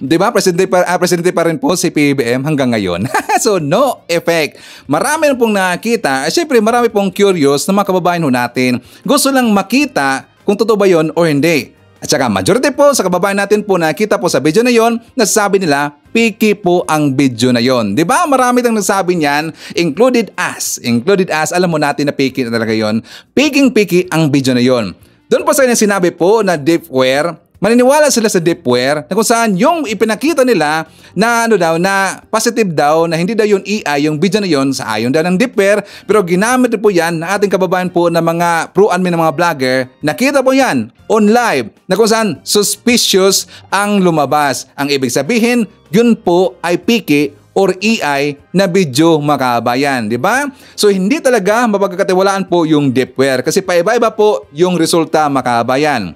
Diba? Presidente pa rin po si PBBM hanggang ngayon. So, no effect. Marami na pong nakita. Siyempre, marami pong curious na mga kababayan natin. Gusto lang makita kung totoo ba yun o hindi. At saka, majority po sa kababayan natin po nakita po sa video na yon, nasasabi nila, piki po ang video na yon. Diba? Marami tang nagsabi niyan, included us. Included us, alam mo natin na piki na talaga yon. Piki ang video na yon. Doon po sa kanya sinabi po na Deepware, maniniwala sila sa Deepware na kung saan yung ipinakita nila na na positive daw na hindi daw yung AI yung video na yon sa ayon daw ng Deepware, pero ginamit po yan ng ating kababayan po na mga pro-admin ng mga vlogger. Nakita po yan on live na kung saan suspicious ang lumabas. Ang ibig sabihin, yun po ay piki or AI na video, mga kabayan, di ba? So hindi talaga mapagkakatiwalaan po yung Deepware kasi paiba-iba po yung resulta, mga kabayan.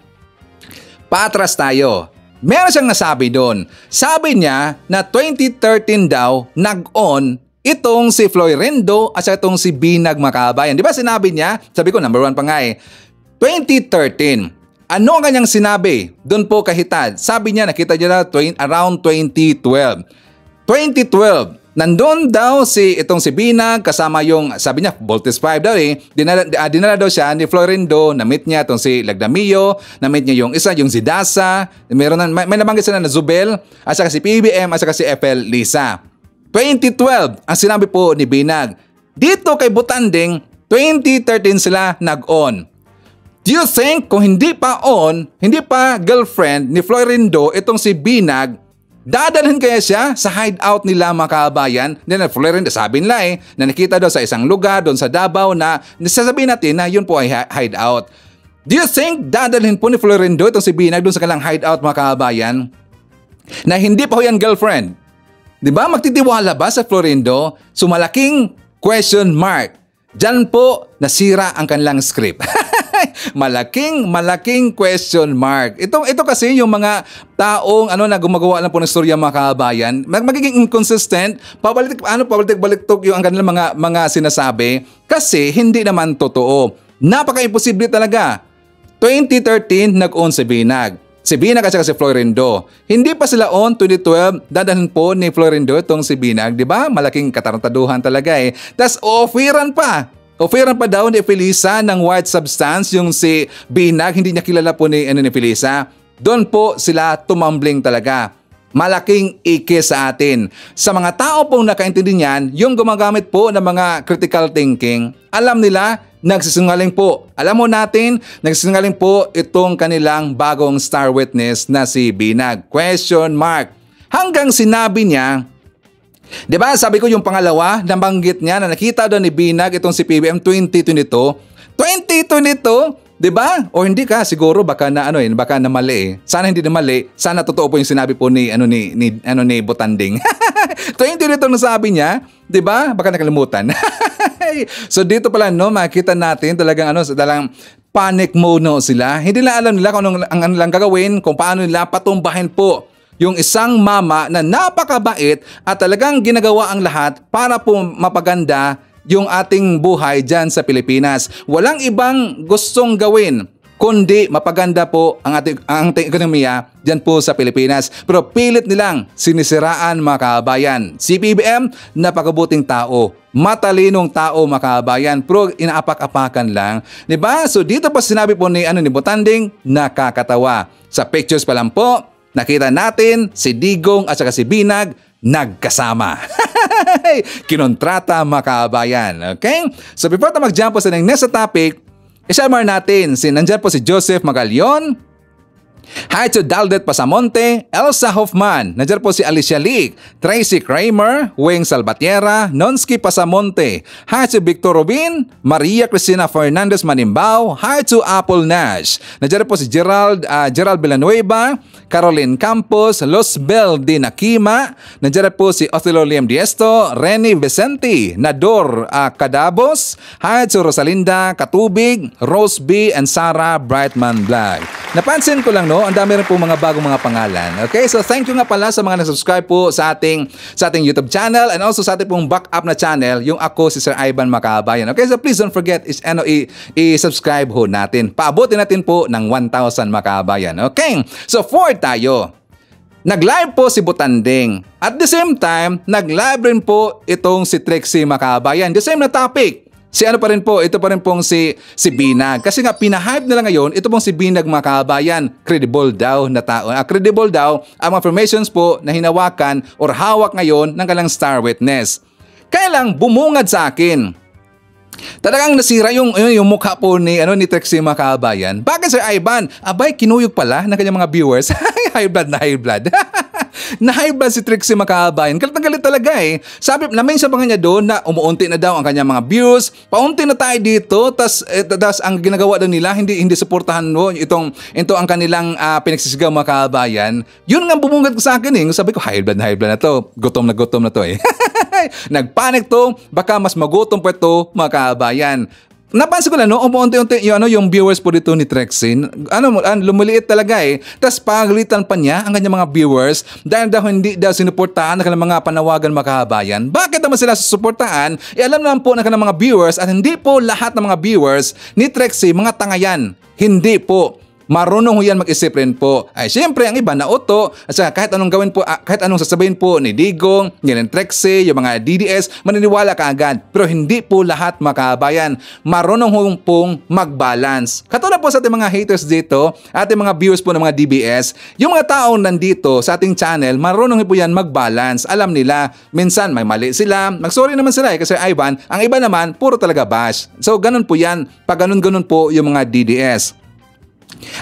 Patras tayo. Meron siyang nasabi doon. Sabi niya na 2013 daw nag-on itong si Florendo at itong si Binag, mga kabayan. Di ba sinabi niya? Sabi ko, number 1 pa nga 2013. Ano ang kanyang sinabi? Doon po kahitad. Sabi niya, nakita niya na around 2012. 2012. Nandun daw itong si Binag kasama yung, sabi niya, Voltes 5 daw dinala daw siya ni Florendo, na-meet niya itong si Lagdamio, na-meet niya yung isa, yung Zidasa, may nabanggit sila na Zubel, at saka si PBM, at saka si FL Lisa. 2012, ang sinabi po ni Binag. Dito kay Butanding, 2013 sila nag-on. Do you think kung hindi pa girlfriend ni Florendo itong si Binag, dadalhin kaya siya sa hideout nila, mga kabayan? Na Florendo, sabi nila na nakita daw sa isang lugar doon sa Davao na nasasabihin natin na yun po ay hideout. Do you think dadalhin po ni Florendo itong si Binag doon sa kanilang hideout, mga kabayan? Na hindi pa ho yan girlfriend. Diba? Magtitiwala ba sa Florendo? So malaking question mark. Diyan po nasira ang kanilang script. malaking question mark. Ito kasi yung mga taong na gumagawa lang po ng storya, mga kabayan, magiging inconsistent, pabalik-balik yung ang kanilang mga sinasabi kasi hindi naman totoo. Napaka-imposible talaga. 2013 nag-on si Binag. Si Binag at saka si Florendo. Hindi pa sila on 2012, dadalhin po ni Florendo itong si Binag, di ba? Malaking katarantaduhan talaga Tas offeran pa daw ni Felisa ng white substance yung si Binag, hindi niya kilala po ni Felisa. Doon po sila tumambling talaga. Malaking ike sa atin. Sa mga tao pong nakaintindi niyan, yung gumagamit po ng mga critical thinking, alam nila, nagsisinungaling po. Alam mo natin, nagsisinungaling po itong kanilang bagong star witness na si Binag. Question mark. Hanggang sinabi niya, di ba, sabi ko yung pangalawa, nabanggit niya na nakita doon ni Binag itong si PBM 2022. 2022, di ba? O hindi ka, siguro baka na baka na mali. Sana hindi na mali. Sana totoo po yung sinabi po ni Butanding. 2022 na sabi niya, di ba? Baka nakalimutan. So dito pala makita natin talagang talagang panic mode sila. Hindi na alam nila kung ang lang gagawin, kung paano nila patumbahin po yung isang mama na napakabait at talagang ginagawa ang lahat para po mapaganda yung ating buhay dyan sa Pilipinas. Walang ibang gustong gawin kundi mapaganda po ang ating ekonomiya dyan po sa Pilipinas. Pero pilit nilang sinisiraan, mga kabayan. Si PBM, napakabuting tao. Matalinong tao, mga kabayan. Pero inaapak-apakan lang. Diba? So dito pa sinabi po ni Butanding, nakakatawa. Sa pictures pa lang po, nakita natin si Digong at saka si Binag nagkasama. Kinontrata mga kabayan. Okay? So before tayo mag-jump po sa next topic, i-share natin nandyan po si Joseph Magalion. Hi to Daldet Pasamonte, Elsa Hoffman, nandiyan po si Alicia Leak, Tracy Kramer, Wing Salvatierra, Nonsky Pasamonte. Hi to Victor Robin, Maria Cristina Fernandez Manimbao. Hi to Apple Nash. Nandiyan po si Gerald Villanueva, Caroline Campos, Losbel Di Nakima. Nandiyan po si Othelio Liam Diesto, Rene Vicente, Nador Cadabos. Hi to Rosalinda Katubig, Rose B, and Sarah Brightman Vlog. Napansin ko lang, no, ang dami rin po mga bagong mga pangalan. Okay, so thank you nga pala sa mga nag-subscribe po sa ating YouTube channel and also sa ating pong backup na channel, yung ako si Sir Ivan Makabayan. Okay, so please don't forget i-subscribe ho natin. Paabutin natin po ng 1,000 Makabayan. Okay, so forward tayo. Nag-live po si Butanding. At the same time, nag-live rin po itong si Trixie Makabayan. The same na topic. Ito pa rin pong si Binag. Kasi nga, pinahype nila ngayon, ito pong si Binag mga kabayan, credible daw na tao. Credible daw ang mga informations po na hinawakan or hawak ngayon ng kalang star witness. Kaya lang, bumungad sa akin. Talagang nasira yung mukha po ni Trixie mga kabayan. Bakit Sir Ivan? Abay, kinuyog pala ng kanyang mga viewers. High blood na high blood. Na-high blood si Trixie Makabayan. Galit na galit talaga eh. Sabi, na-mention pa kanya doon na umuunti na daw ang kanyang mga views. Paunti na tayo dito. Tas ang ginagawa daw nila, hindi suportahan mo ito ang kanilang pinagsisigaw Makabayan. Yun nga bumungad ko sa akin eh. Sabi ko, high blood na to. Gutom na to eh. Nagpanik to. Baka mas magutom pa ito Makabayan. Napansin ko lang, no, umuunti-unti yung viewers po dito ni Trexie. Lumiliit talaga eh. Tapos pagalitan pa niya ang kanyang mga viewers dahil daw hindi daw sinuportahan ng kanilang mga panawagan makabayan. Bakit naman sila susuportahan? Alam naman po ng kanilang mga viewers at hindi po lahat ng mga viewers ni Trexie mga tangayan. Hindi po. Marunong yan mag-isip rin po. Ay siyempre ang iba na uto at kahit anong gawin po, kahit anong sasabihin po ni Digong, ni Trexie, yung mga DDS, maniniwala ka agad. Pero hindi po lahat makabayan. Marunong pong mag-balance. Katulad po sa ating mga haters dito, ating mga viewers po ng mga DBS, yung mga taong nandito sa ating channel, marunong po yan mag-balance. Alam nila, minsan may mali sila, mag-sorry naman sila kasi Ivan, ang iba naman, puro talaga bash. So ganun po yan, pag ganun po yung mga DDS.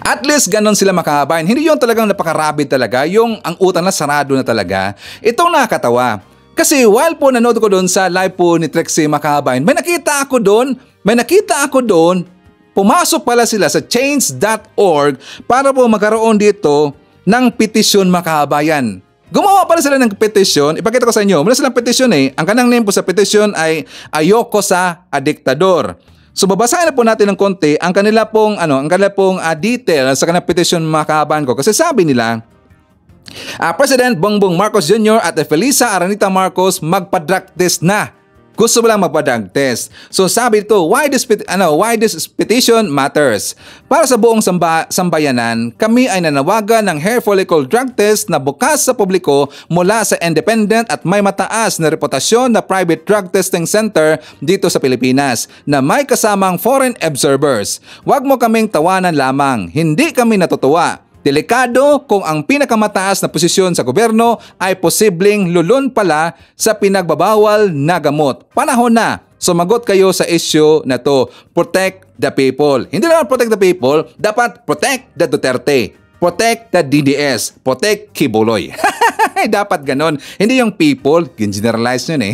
At least ganon sila makabayan. Hindi yung talagang napakarabid talaga, yung ang utang na sarado na talaga. Itong nakakatawa. Kasi while po nanood ko doon sa live po ni Trexie Makabayan, may nakita ako doon, pumasok pala sila sa change.org para po magkaroon dito ng petisyon Makabayan. Gumawa pala sila ng petisyon. Ipakita ko sa inyo. Mula silang petisyon eh. Ang kanang name po sa petisyon ay Ayoko sa Adiktador. So babasahin na po natin ng konti ang kanila pong detail sa kanilang petition Makabayan ko. Kasi sabi nila, President Bongbong Marcos Jr. at Felisa Aranita Marcos magpa-drug test na. Gusto mo lang magpa-drug test. So sabi ito, why this petition matters? Para sa buong sambayanan, kami ay nanawagan ng hair follicle drug test na bukas sa publiko mula sa independent at may mataas na reputasyon na private drug testing center dito sa Pilipinas na may kasamang foreign observers. Huwag mo kaming tawanan lamang. Hindi kami natutuwa. Delikado kung ang pinakamataas na posisyon sa gobyerno ay posibleng lulun pala sa pinagbabawal na gamot. Panahon na, sumagot kayo sa issue na to. Protect the people. Hindi lang protect the people, dapat protect the Duterte. Protect the DDS. Protect Kibuloy. Dapat ganon. Hindi yung people, generalize yun eh.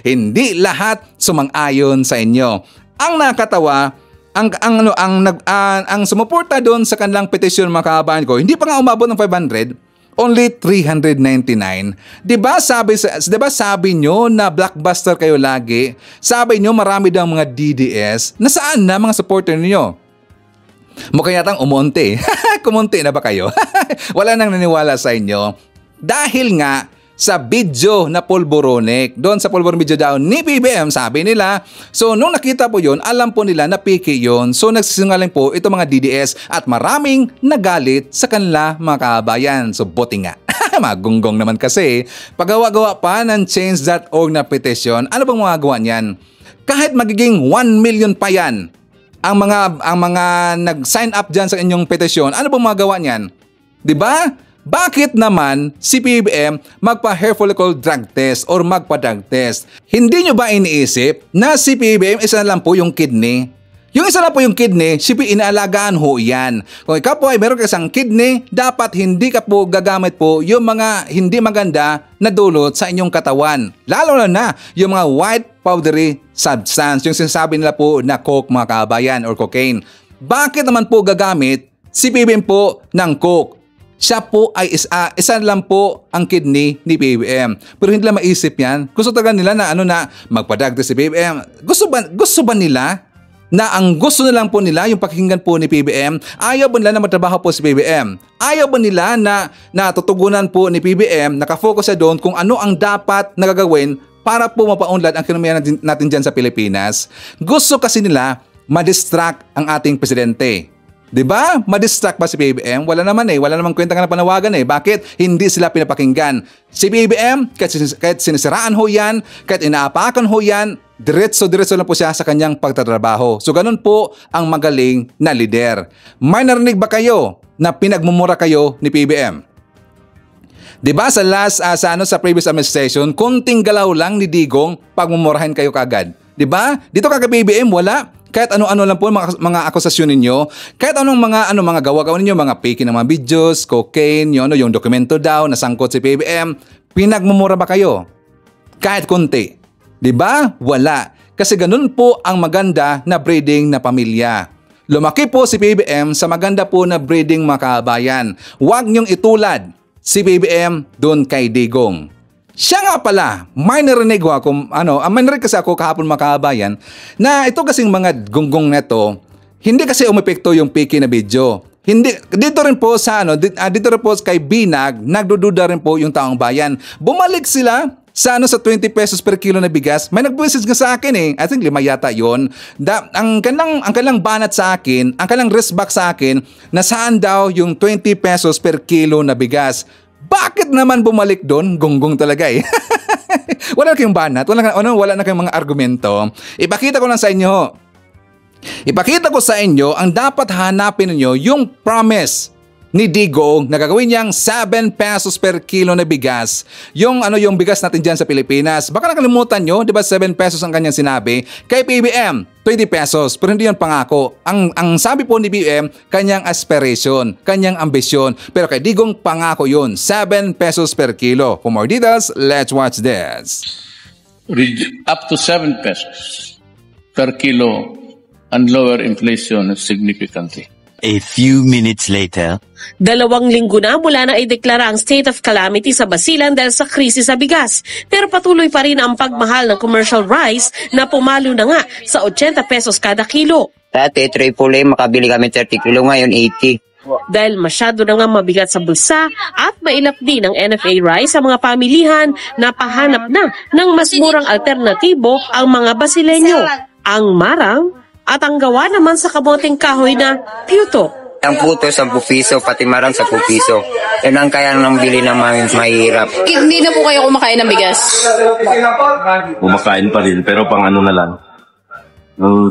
Hindi lahat sumang-ayon sa inyo. Ang nakatawa, ang sumuporta doon sa kanilang petition Makabayan ko, hindi pa nga umabot ng 500, only 399. Diba sabi nyo na blockbuster kayo lagi? Sabi nyo marami daw mga DDS. Nasaan na mga supporter niyo? Mukha yatang umunti. Kumunti na ba kayo? Wala nang naniwala sa inyo. Dahil nga sa video na pulboronic. Doon sa pulboronic video daw ni PBM, sabi nila. So, nung nakita po yun, alam po nila na piki yun. So, nagsisingaling po itong mga DDS at maraming nagalit sa kanila mga kabayan. So, buti nga. Magunggong naman kasi. Pagawa-gawa pa ng change.org na petition, ano bang magagawa niyan? Kahit magiging 1 million pa yan, ang mga nag-sign up dyan sa inyong petition, ano bang magagawa niyan? Diba? bakit naman si PBBM magpa-hair follicle drug test or magpa-drug test? Hindi nyo ba iniisip na si PBBM isa lang po yung kidney? Yung isa lang po yung kidney, siyempre inaalagaan ho yan. Kung ikaw po ay meron ka isang kidney, dapat hindi ka po gagamit po yung mga hindi maganda na dulot sa inyong katawan. Lalo na yung mga white powdery substance, yung sinasabi nila po na coke mga kabayan or cocaine. Bakit naman po gagamit si PBBM po ng coke? Siya po ay isa lang po ang kidney ni PBBM. Pero hindi lang maisip yan. Gusto talaga nila na magpa-drug test si PBBM. Gusto ba nila na ang gusto na lang po nila yung pakinggan po ni PBBM? Ayaw ba nila na matrabaho po si PBBM? Ayaw ba nila na natutugunan po ni PBBM, nakafocus siya doon kung ano ang dapat na gagawin para po mapaunlad ang ekonomiya natin dyan sa Pilipinas? Gusto kasi nila ma-distract ang ating presidente. Diba? Ma-distract ba si PBBM? Wala naman wala namang kwenta nga na panawagan Bakit hindi sila pinapakinggan? Si PBBM, kahit sinisiraan ho yan, kahit inaapakan ho yan, diretso lang po siya sa kanyang pagtatrabaho. So ganun po ang magaling na lider. May narinig ba kayo na pinagmumura kayo ni PBBM? Diba sa sa previous administration, kunting galaw lang ni Digong, pagmumurahin kayo kagad. Diba? Dito kagad PBBM, wala. Kahit ano-ano lang po mga akusasyon ninyo, kahit anong mga gawa-gawa ninyo, mga fake ng mga videos, cocaine, yung dokumento daw, nasangkot si PBBM, pinagmumura ba kayo? Kahit konti. Diba? Wala. Kasi ganun po ang maganda na breeding na pamilya. Lumaki po si PBBM sa maganda po na breeding mga kabayan. Huwag niyong itulad si PBBM doon kay Digong. Siya nga pala, may narinig kasi ako kahapon mga kabayan na ito kasing mga gunggong neto, hindi kasi umepekto yung piki na video. Dito rin po kay Binag, nagdududa rin po yung taong bayan. Bumalik sila sa 20 pesos per kilo na bigas. May nag-message nga sa akin I think 5 yata yun. Ang kanilang banat sa akin, ang kanilang wristback sa akin, na saan daw yung 20 pesos per kilo na bigas. Bakit naman bumalik doon? Gonggong talaga Wala na kayong banat, wala na kayong mga argumento. Ipakita ko sa inyo ang dapat hanapin niyo yung promise ni Digong na gagawin niyang 7 pesos per kilo na bigas. Yung bigas natin dyan sa Pilipinas. Baka nakalimutan nyo, di ba 7 pesos ang kanyang sinabi? Kay PBBM, 20 pesos. Pero hindi yun pangako. Ang sabi po ni PBBM, kanyang aspiration, kanyang ambisyon. Pero kay Digong, pangako yun, 7 pesos per kilo. For more details, let's watch this. Up to 7 pesos per kilo and lower inflation significantly. A few minutes later. 2 linggo na mula na ideklara ang state of calamity sa Basilan dahil sa krisis sa bigas. Pero patuloy pa rin ang pagmahal ng commercial rice na pumalo na nga sa 80 pesos kada kilo. Dati, AAA, makabili kami 30 kilo, ngayon 80. Dahil masyado na nga mabigat sa bulsa at mailap din ng NFA rice sa mga pamilihan, napahanap na ng mas murang alternatibo ang mga Basileño. Ang marang at ang gawa naman sa kamoting kahoy na puto. Ang puto, 10 piso, pati marang 10 piso. Yan ang kaya nang bili ng mahirap. Hindi na po kayo kumakain ng bigas? Kumakain pa rin, pero pang na lang.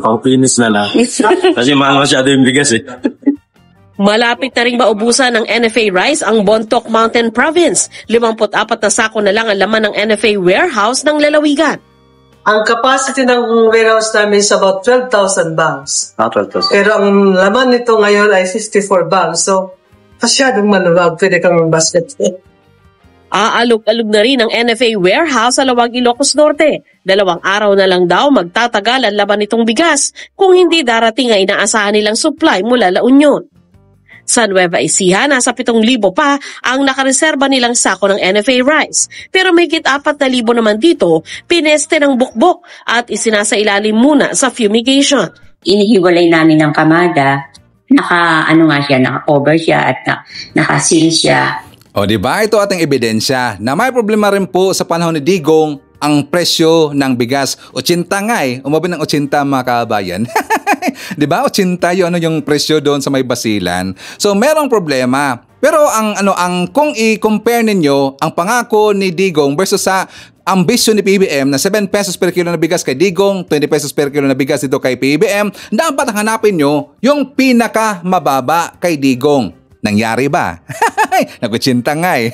Pang finish na lang. Kasi mahal masyado yung bigas Malapit na ring maubusan ng NFA rice ang Bontoc Mountain Province. 54 na sako na lang ang laman ng NFA warehouse ng lalawigan. Ang capacity ng warehouse namin is about 12,000 bags. 12,000. Pero ang laman nito ngayon ay 64 bags. So, masyadong maluwag. Pwede kang basket. Aalog-alog na rin ang NFA warehouse sa Lawag, Ilocos Norte. 2 araw na lang daw magtatagal ang laman nitong bigas kung hindi darating ang inaasahan nilang supply mula La Union. Sa Nueva Ecija, nasa 7,000 pa ang nakareserba nilang sako ng NFA rice. Pero may 4,000 naman dito, pineste ng bukbok at isinasailalim muna sa fumigation. Inihiwalay namin ng kamada, naka-cover siya at naka-seal siya. O diba, ito ating ebidensya na may problema rin po sa panahon ni Digong ang presyo ng bigas. 80 nga umabot ng 80 mga kabayan. Diba? 80 yung presyo doon sa may Basilan. So merong problema. Pero kung i-compare ninyo ang pangako ni Digong versus sa ambisyon ni PBBM na 7 pesos per kilo na bigas kay Digong, 20 pesos per kilo na bigas dito kay PBBM, dapat hanapin nyo yung pinaka mababa kay Digong. Nangyari ba? Nagkutsinta nga eh.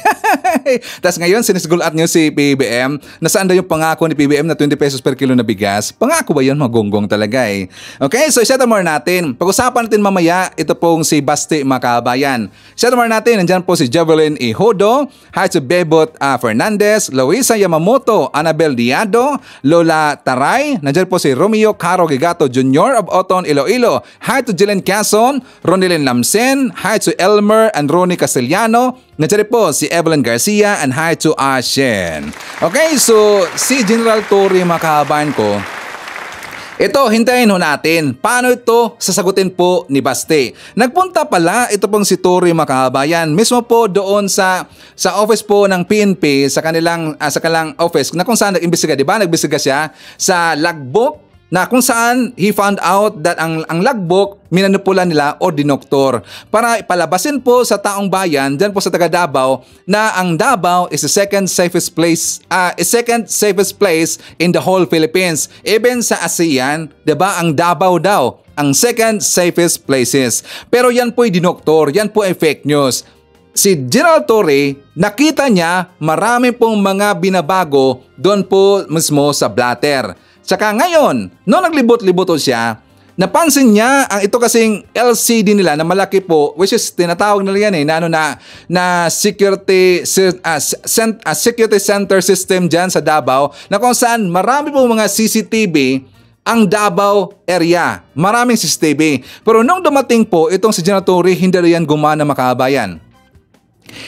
Tapos ngayon, sinisigulat nyo si PBM na saan daw yung pangako ni PBM na 20 pesos per kilo na bigas. Pangako ba yun? Magonggong talaga eh. Okay, so i-settle more natin. Pag-usapan natin mamaya, ito pong si Basti mga kabayan. Settle more natin, nandyan po si Jevelyn Ihodo, hi to Bebot Fernandez, Luisa Yamamoto, Annabel Diado, Lola Taray, nandyan po si Romeo Caro Gigato Jr. of Oton, Iloilo, hi to Jillian Quezon, Ronilyn Lamsen, hi to Elmer and Ronnie Castellano, nandiyan po si Evelyn Garcia, and hi to Ashen. Okay, so si General Torre mga kahabayan ko, ito, hintayin ho natin. Paano ito sasagutin po ni Basti? Nagpunta pala ito pong si Torre mga kahabayan, mismo po doon sa office po ng PNP, sa kanilang office na kung saan nag-imbestiga, di ba? Nag-imbestiga siya sa logbook na kung saan he found out that ang logbook minanipula nila o dinoktor para ipalabasin po sa taong bayan dyan po sa taga Davao na ang Davao is the second safest place in the whole Philippines. Even sa ASEAN, 'di ba, ang Davao daw ang second safest places. Pero yan po ay dinoktor, yan po ay fake news. Si General Torre, nakita niya marami pong mga binabago doon po mismo sa blatter. Tsaka ngayon, nung naglibot-libot siya, napansin niya ang ito kasing LCD nila na malaki po, which is tinatawag nila yan na security center system dyan sa Davao, na kung saan marami po mga CCTV ang Davao area. Maraming CCTV. Pero nung dumating po itong si General Torre, hindi daw yan gumana makabayan.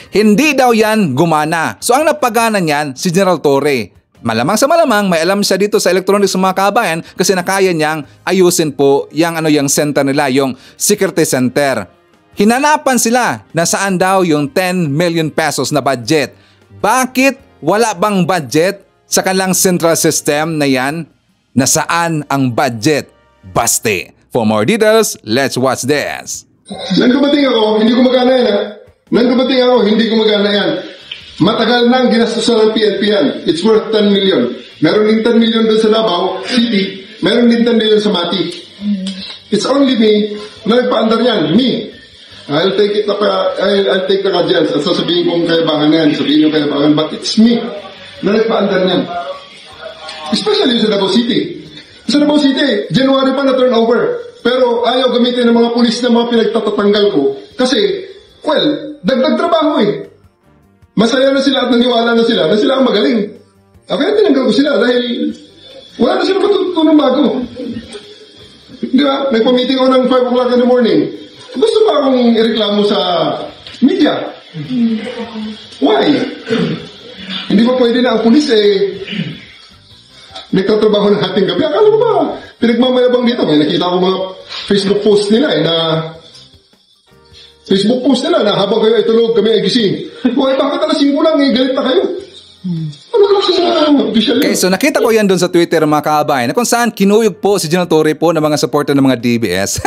Hindi daw yan gumana. So ang napagana niyan, si General Torre. Malamang sa malamang, may alam siya dito sa electronics mga kabayan kasi nakaya niyang ayusin po yung center nila, yung security center. Hinanapan sila na saan daw yung 10 million pesos na budget. Bakit wala bang budget sa kanilang central system na yan? Nasaan ang budget? Basti. For more details, let's watch this. Nang dumating ako, hindi gumagana yan ha. Nang dumating ako, hindi gumagana yan. Matagal nang ginastusan ng PNP yan. It's worth 10 million. Meron din 10 million doon sa Davao City. Meron din 10 million sa Mati. It's only me na nagpa-andar yan. Me. I'll take it I'll take the gadgets at sasabihin kong kayabangan yan. Sabihin yung kayabangan. But it's me na nagpa-andar yan. Especially sa Davao City. Sa Davao City, January pa na turnover. Pero ayaw gamitin ng mga pulis na mga pinagtatatanggal ko. Kasi, well, dagdag trabaho eh. Masaya na sila at naniwala na sila ang magaling. Kaya tinanggal ko sila dahil wala na sila patutunong bago. Di ba? Nagpa-meeting ako ng 5 o'clock in the morning. Gusto ba akong ireklamo sa media? Why? Hindi ba pwede na ang pulis nagtatrabaho ng hating gabi? Akala mo ba? Pinagmamayabang dito. May nakita ko mga Facebook post nila na habang kayo ay tulog, kami ay gising. Bakit alas 5 lang, galit na kayo? Ano lang siya official? Okay, so nakita ko yan doon sa Twitter mga kaabay na kung saan kinuyog po si General Torre po ng mga supporter ng mga DBS.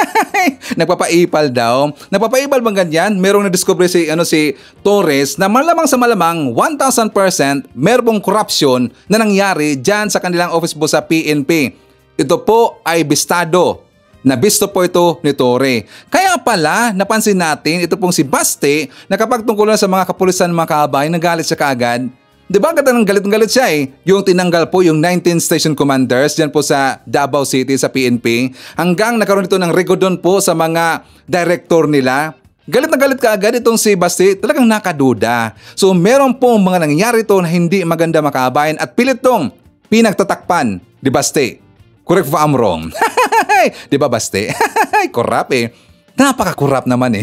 Nagpapaipal daw. Nagpapaipal bang ganyan? Merong na-discover si Torres na malamang sa malamang 1,000% merong corruption na nangyari dyan sa kanilang office po sa PNP. Ito po ay bistado. Nabisto po ito ni Torre. Kaya pala, napansin natin ito pong si Basti na kapag tungkol na sa mga kapulisan mga kaabay, nagalit siya kaagad. Diba galit siya Yung tinanggal po yung 19 station commanders dyan po sa Davao City sa PNP hanggang nagkaroon ito ng regodon po sa mga director nila. Galit na galit kaagad itong si Basti, talagang nakaduda. So meron po mga nangyari ito na hindi maganda mga kabayan at pilit tong pinagtatakpan ni Basti. Correct if I'm wrong. Di ba Basti? Korap Napaka-korap naman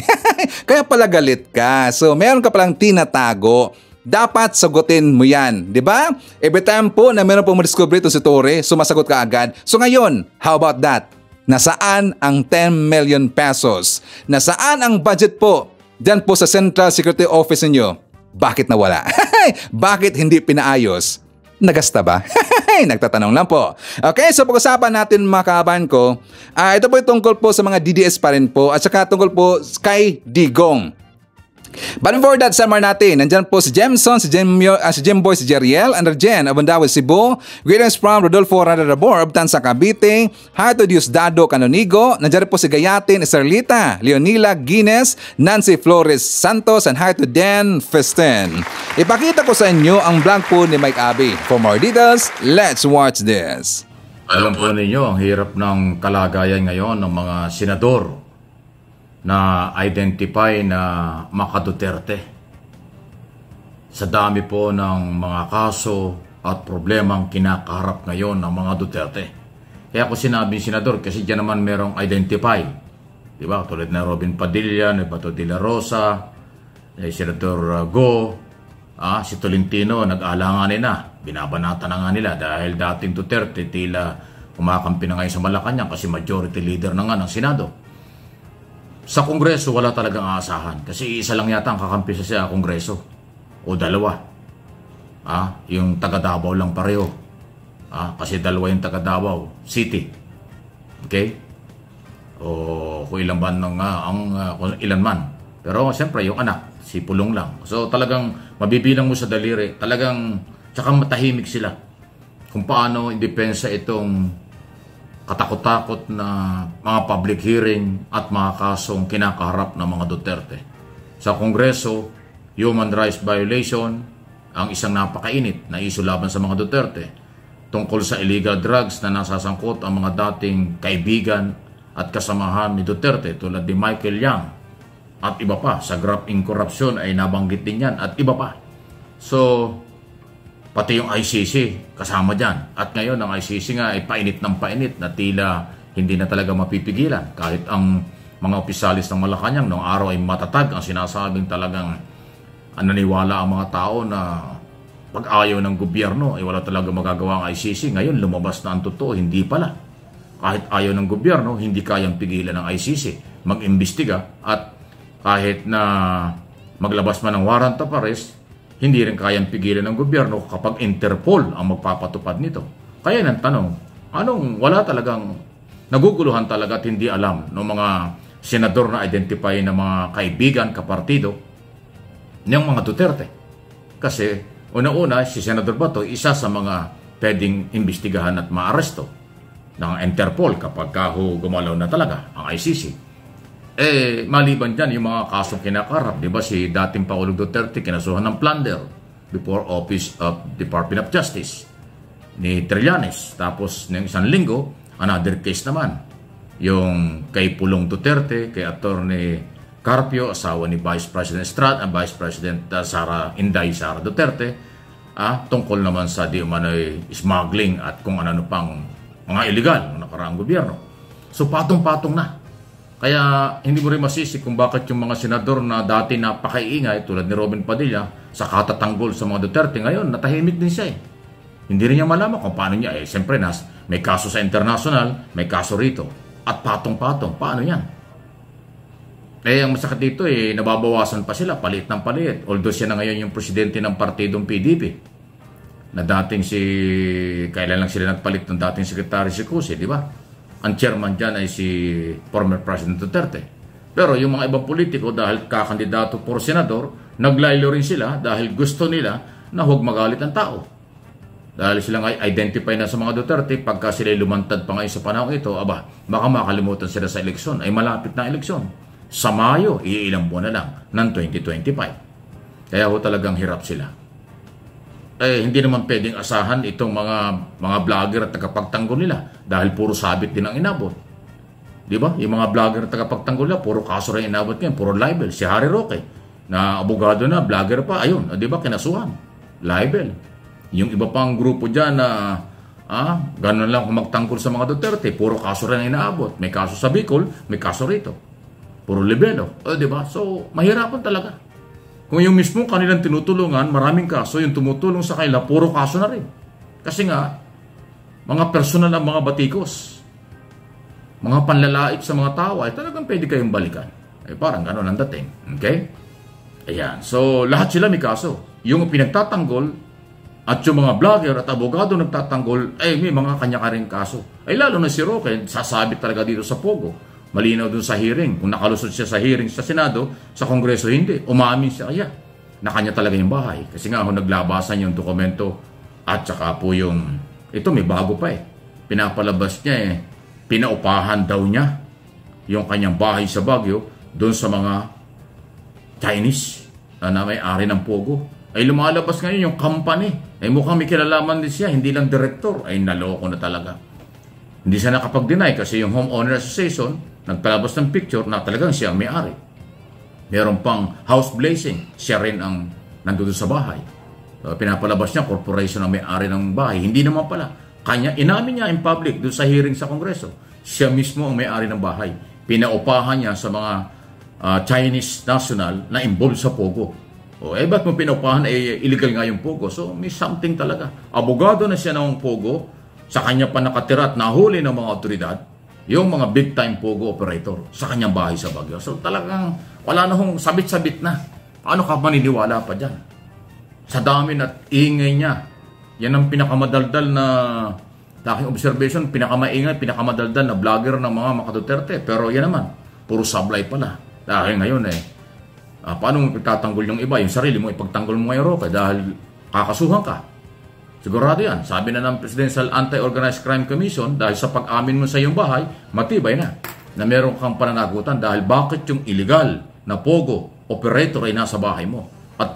Kaya pala galit ka. So meron ka palang tinatago. Dapat sagutin mo yan. Di ba? Every time po na meron pong madiscover ito si Torre, sumasagot ka agad. So ngayon, how about that? Nasaan ang 10 million pesos? Nasaan ang budget po? Diyan po sa Central Security Office niyo. Bakit nawala? Bakit hindi pinaayos? Nagasta ba? Nagtatanong lang po. Okay, so pag-usapan natin mga kabayan ko, ito po tungkol po sa mga DDS pa rin po at saka tungkol po kay Digong. But before that, samar natin, nandyan po si Jemson, si Jemboy, si Jeriel, and Jen, Abandawi, Cebu. Greetings from Rodolfo Radadabor, Abtan sa Cavite. Hi to Diosdado Canonigo. Nandyan po si Gayatin, Esterlita, Leonila Guinness, Nancy Flores Santos, and hi to Dan Festen. Ipakita ko sa inyo ang vlog po ni Mike Abby. For more details, let's watch this. Alam po ninyo, ang hirap ng kalagayan ngayon ng mga senador na identify na Maka Duterte. Sa dami po ng mga kaso at problemang kinakaharap ngayon ng mga Duterte. Kaya ako sinabing senador kasi dyan naman merong identify. Diba? Tulad na Robin Padilla, ni Bato de la Rosa, ni Senador Go, si Tolentino, nag-alanganin na. Binabanata na nga nila dahil dating Duterte tila kumakampi na ngayon sa Malacanang kasi majority leader na nga ng Senado. Sa Kongreso, wala talagang aasahan. Kasi isa lang yata ang kakampi sa Kongreso. O dalawa. Yung taga Davao lang pareho. Kasi dalawa yung taga Davao City. Okay? O kung ilan man kung ilan man. Pero siyempre, yung anak, si Pulong lang. So talagang mabibilang mo sa daliri. Talagang, tsaka matahimik sila. Kung paano idepensa itong katakot-takot na mga public hearing at mga kasong kinakaharap ng mga Duterte. Sa Kongreso, human rights violation ang isang napakainit na isu laban sa mga Duterte. Tungkol sa illegal drugs na nasasangkot ang mga dating kaibigan at kasamahan ni Duterte tulad ni Michael Yang at iba pa. Sa graft-in corruption ay nabanggit din yan at iba pa. So, pati yung ICC kasama dyan. At ngayon ang ICC nga ay painit ng painit na tila hindi na talaga mapipigilan. Kahit ang mga opisyalis ng Malacanang noong araw ay matatag ang sinasabing talagang naniwala ang mga tao na pag ayaw ng gobyerno ay wala talaga magagawa ang ICC. Ngayon lumabas na ang totoo, hindi pala. Kahit ayaw ng gobyerno, hindi kayang pigilan ng ICC mag-imbestiga at kahit na maglabas man ng warrant of arrest, hindi rin kayang pigilan ng gobyerno kapag Interpol ang magpapatupad nito. Kaya ng tanong, wala talagang naguguluhan talaga at hindi alam ng mga senador na identify na mga kaibigan, kapartido ng mga Duterte. Kasi una-una, si Senador Bato, isa sa mga pwedeng imbestigahan at maaresto ng Interpol kapag gumalaw na talaga ang ICC. Maliban dyan, yung mga kasong kinakaharap, di ba si dating Pangulong Duterte kinasuhan ng plunder before Office of Department of Justice ni Trillanes. Tapos ng isang linggo, another case naman, yung kay Pulong Duterte, kay Attorney Carpio, asawa ni Vice President Estrada, Vice President Sara Duterte, tungkol naman sa di umano'y smuggling at kung ano pang mga illegal ng nakaraang gobyerno. So patong-patong na. Kaya hindi mo rin masisi kung bakit yung mga senador na dati napakaiingay tulad ni Robin Padilla sa katatanggol sa mga Duterte, ngayon natahimik din siya. Hindi rin niya malaman kung paano niya. Siyempre may kaso sa international, may kaso rito. At patong-patong, paano yan? Ang masakit dito nababawasan pa sila, palit ng palit. Although siya na ngayon yung presidente ng partidong PDP. Na dating kailan lang sila nagpalit ng dating Secretary si Cuse, di ba? Ang chairman dyan ay si former President Duterte. Pero yung mga ibang politiko dahil kakandidato por senador, naglaylo rin sila dahil gusto nila na huwag magalit ang tao. Dahil silang ay identify na sa mga Duterte, pagka sila lumantad pa ngayon sa panahon ito, baka makalimutan sila sa eleksyon. Ay malapit na eleksyon. Sa Mayo, iilang buwan na lang ng 2025. Kaya talagang hirap sila. Hindi naman pwedeng asahan itong mga vlogger at tagapagtanggol nila dahil puro sabit din ang inabot. Di ba? Yung mga vlogger at tagapagtanggol nila, puro kaso rin inabot ngayon, puro libel. Si Harry Roque, na abogado na, vlogger pa, ayun, di ba, kinasuhan. Libel. Yung iba pang grupo dyan na ganun lang kung magtangkol sa mga Duterte, puro kaso rin inaabot. May kaso sa Bicol, may kaso rito. Puro libelo. Di ba? So, mahirapan talaga. Kung yung mismo kanilang tinutulungan, maraming kaso, yung tumutulong sa kanila, puro kaso na rin. Kasi nga, mga personal ang mga batikos, mga panlalait sa mga tao, ay talagang pwede kayong balikan. Parang gano'n ang dating. Okay? Ayan. So, lahat sila may kaso. Yung pinagtatanggol, at yung mga vlogger at abogado nagtatanggol, may mga kanya-karing kaso. Lalo na si Roque, sasabit talaga dito sa Pogo. Malinaw dun sa hearing. Kung nakalusot siya sa hearing sa Senado, sa Kongreso hindi. Umamin siya kaya na kanya talaga yung bahay. Kasi nga naglabasan yung dokumento at saka po yung, ito may bago pa pinapalabas niya pinaupahan daw niya yung kanyang bahay sa Baguio doon sa mga Chinese na may-ari ng Pogo. Ay lumalabas ngayon yung company. Ay mukhang may kilalaman din siya, hindi lang director. Ay naloko na talaga. Hindi siya nakapag-deny kasi yung Homeowner Association nagpalabas ng picture na talagang siya ang may-ari. Meron pang house blazing, siya rin ang nandun sa bahay. Pinapalabas niya, corporation ang may-ari ng bahay. Hindi naman pala. Kanya, inamin niya in public doon sa hearing sa Kongreso. Siya mismo ang may-ari ng bahay. Pinaupahan niya sa mga Chinese national na involved sa Pogo. Ba't mo pinaupahan? Illegal nga yung Pogo. So, may something talaga. Abogado na siya ng Pogo. Sa kanya pa nakatira at nahuli ng mga otoridad yung mga big-time Pogo operator sa kanyang bahay sa Baguio. So talagang wala na hong sabit-sabit na. Ano ka maniniwala pa dyan? Sa dami at ingay niya. Yan ang pinakamadaldal na aking observation, pinakamaingay, pinakamadaldal na vlogger ng mga Duterte. Pero yan naman, puro sablay pala. Dahil ngayon paano mo itatanggol yung iba? Yung sarili mo ipagtanggol mo ngayon, Roque, dahil kakasuhan ka. Sigurado yan. Sabi na ng Presidential Anti-Organized Crime Commission, dahil sa pag-amin mo sa iyong bahay, matibay na meron kang pananagutan dahil bakit yung illegal na Pogo operator ay nasa bahay mo. At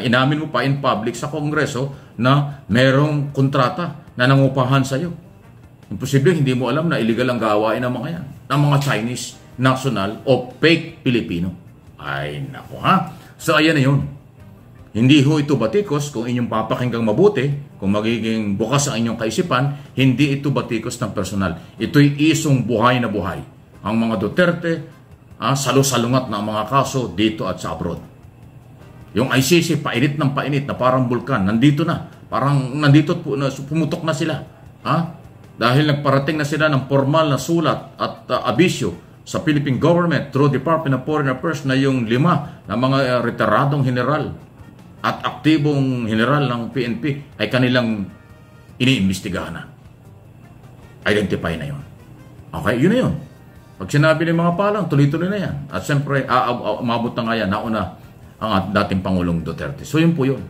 inamin mo pa in public sa Kongreso na merong kontrata na nangupahan sa iyo. Imposible, hindi mo alam na illegal ang gawain ng mga yan. Ng mga Chinese national o fake Pilipino. Ay, naku ha. So, ayan na yun. Hindi ho ito batikos kung inyong papakinggang mabuti, kung magiging bukas ang inyong kaisipan, hindi ito batikos ng personal. Ito'y isong buhay na buhay. Ang mga Duterte, salo-salungat na ang mga kaso dito at sa abroad. Yung ICC, painit ng painit na parang bulkan, nandito na. Parang nandito, pumutok na sila. Dahil nagparating na sila ng formal na sulat at abisyo sa Philippine government through Department of Foreign Affairs na yung 5 na mga retiradong general at aktibong general ng PNP ay kanilang iniimbestigahan na. Identify na yun. Okay, yun na yun. Pag sinabi ng mga palang, tuloy-tuloy na yan. At siyempre, umabot na nga yan, nauna ang dating Pangulong Duterte. So yun po yun.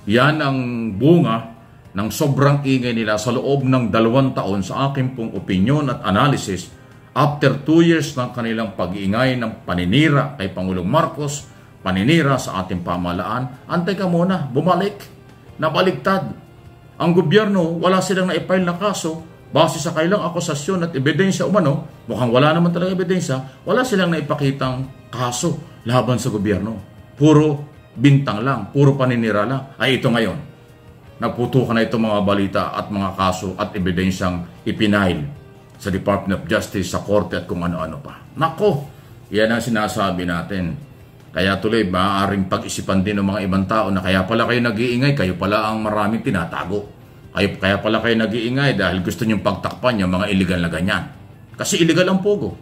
Yan ang bunga ng sobrang ingay nila sa loob ng 2 taon sa aking pong opinion at analysis after 2 years ng kanilang pag-iingay ng paninira kay Pangulong Marcos, paninira sa ating pamahalaan. Antay ka muna, bumalik, nabaligtad. Ang gobyerno, wala silang na-file na kaso, base sa kailang akusasyon at ebidensya umano, mukhang wala naman talaga ebidensya, wala silang naipakitang kaso laban sa gobyerno. Puro bintang lang, puro paninira lang. Ay ito ngayon, nagputukan na itong mga balita at mga kaso at ebidensyang ipinail sa Department of Justice, sa korte at kung ano-ano pa. Nako, yan ang sinasabi natin. Kaya tuloy, maaaring pag-isipan din ng mga ibang tao na kaya pala kayo nag-iingay, kayo pala ang maraming tinatago. Kaya pala kayo nag-iingay dahil gusto nyong pagtakpan yung mga illegal na ganyan. Kasi illegal ang Pogo.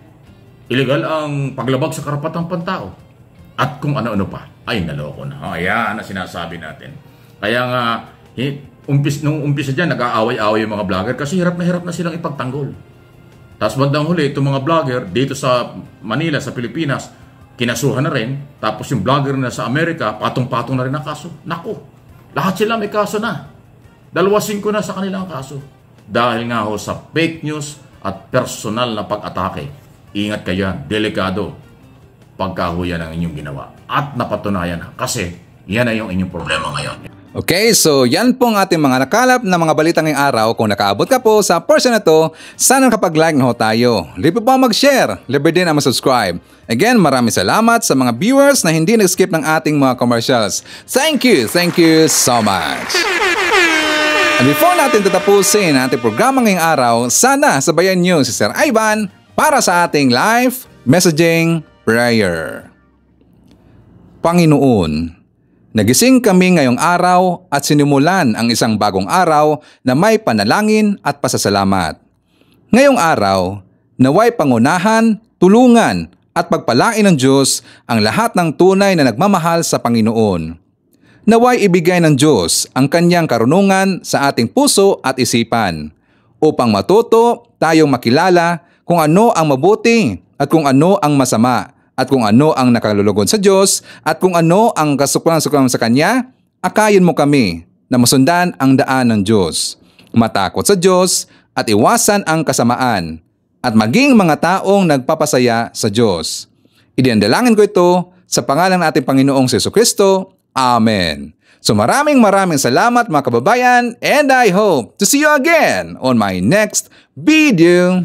Illegal ang paglabag sa karapatang pantao. At kung ano-ano pa, ay naloko na. Ayan ang sinasabi natin. Kaya nga, nung umpisa dyan, nag-aaway-aaway yung mga vlogger kasi hirap na silang ipagtanggol. Tapos bandang huli, itong mga vlogger dito sa Manila, sa Pilipinas, kinasuhan na rin. Tapos yung vlogger na sa Amerika, patong-patong na rin ang kaso. Naku, lahat sila may kaso na. 2-5 na sa kanilang kaso. Dahil nga ho sa fake news at personal na pag-atake. Ingat kayo yan, delikado pagkahuyan ang inyong ginawa. At napatunayan na kasi yan na yung inyong problema ngayon. Okay, so yan pong ating mga nakalap na mga balita ngayong araw. Kung nakaabot ka po sa portion na to, sana nakapag-like na ho tayo. Libre po mag-share, libre din ang mag-subscribe. Again, maraming salamat sa mga viewers na hindi nag-skip ng ating mga commercials. Thank you so much. And before natin tatapusin ang ating programa ngayong araw, sana sabayan niyo si Sir Ivan para sa ating live messaging prayer. Panginoon, nagising kami ngayong araw at sinimulan ang isang bagong araw na may panalangin at pasasalamat. Ngayong araw, naway pangunahan, tulungan at pagpalain ng Diyos ang lahat ng tunay na nagmamahal sa Panginoon. Naway ibigay ng Diyos ang kanyang karunungan sa ating puso at isipan upang matuto tayong makilala kung ano ang mabuti at kung ano ang masama at kung ano ang nakalulugod sa Diyos at kung ano ang kasuklang-suklang sa Kanya, akayin mo kami na masundan ang daan ng Diyos, matakot sa Diyos at iwasan ang kasamaan at maging mga taong nagpapasaya sa Diyos. Idinadalangin ko ito sa pangalan ng ating Panginoong Jesucristo. Amen. So maraming salamat mga kababayan, and I hope to see you again on my next video.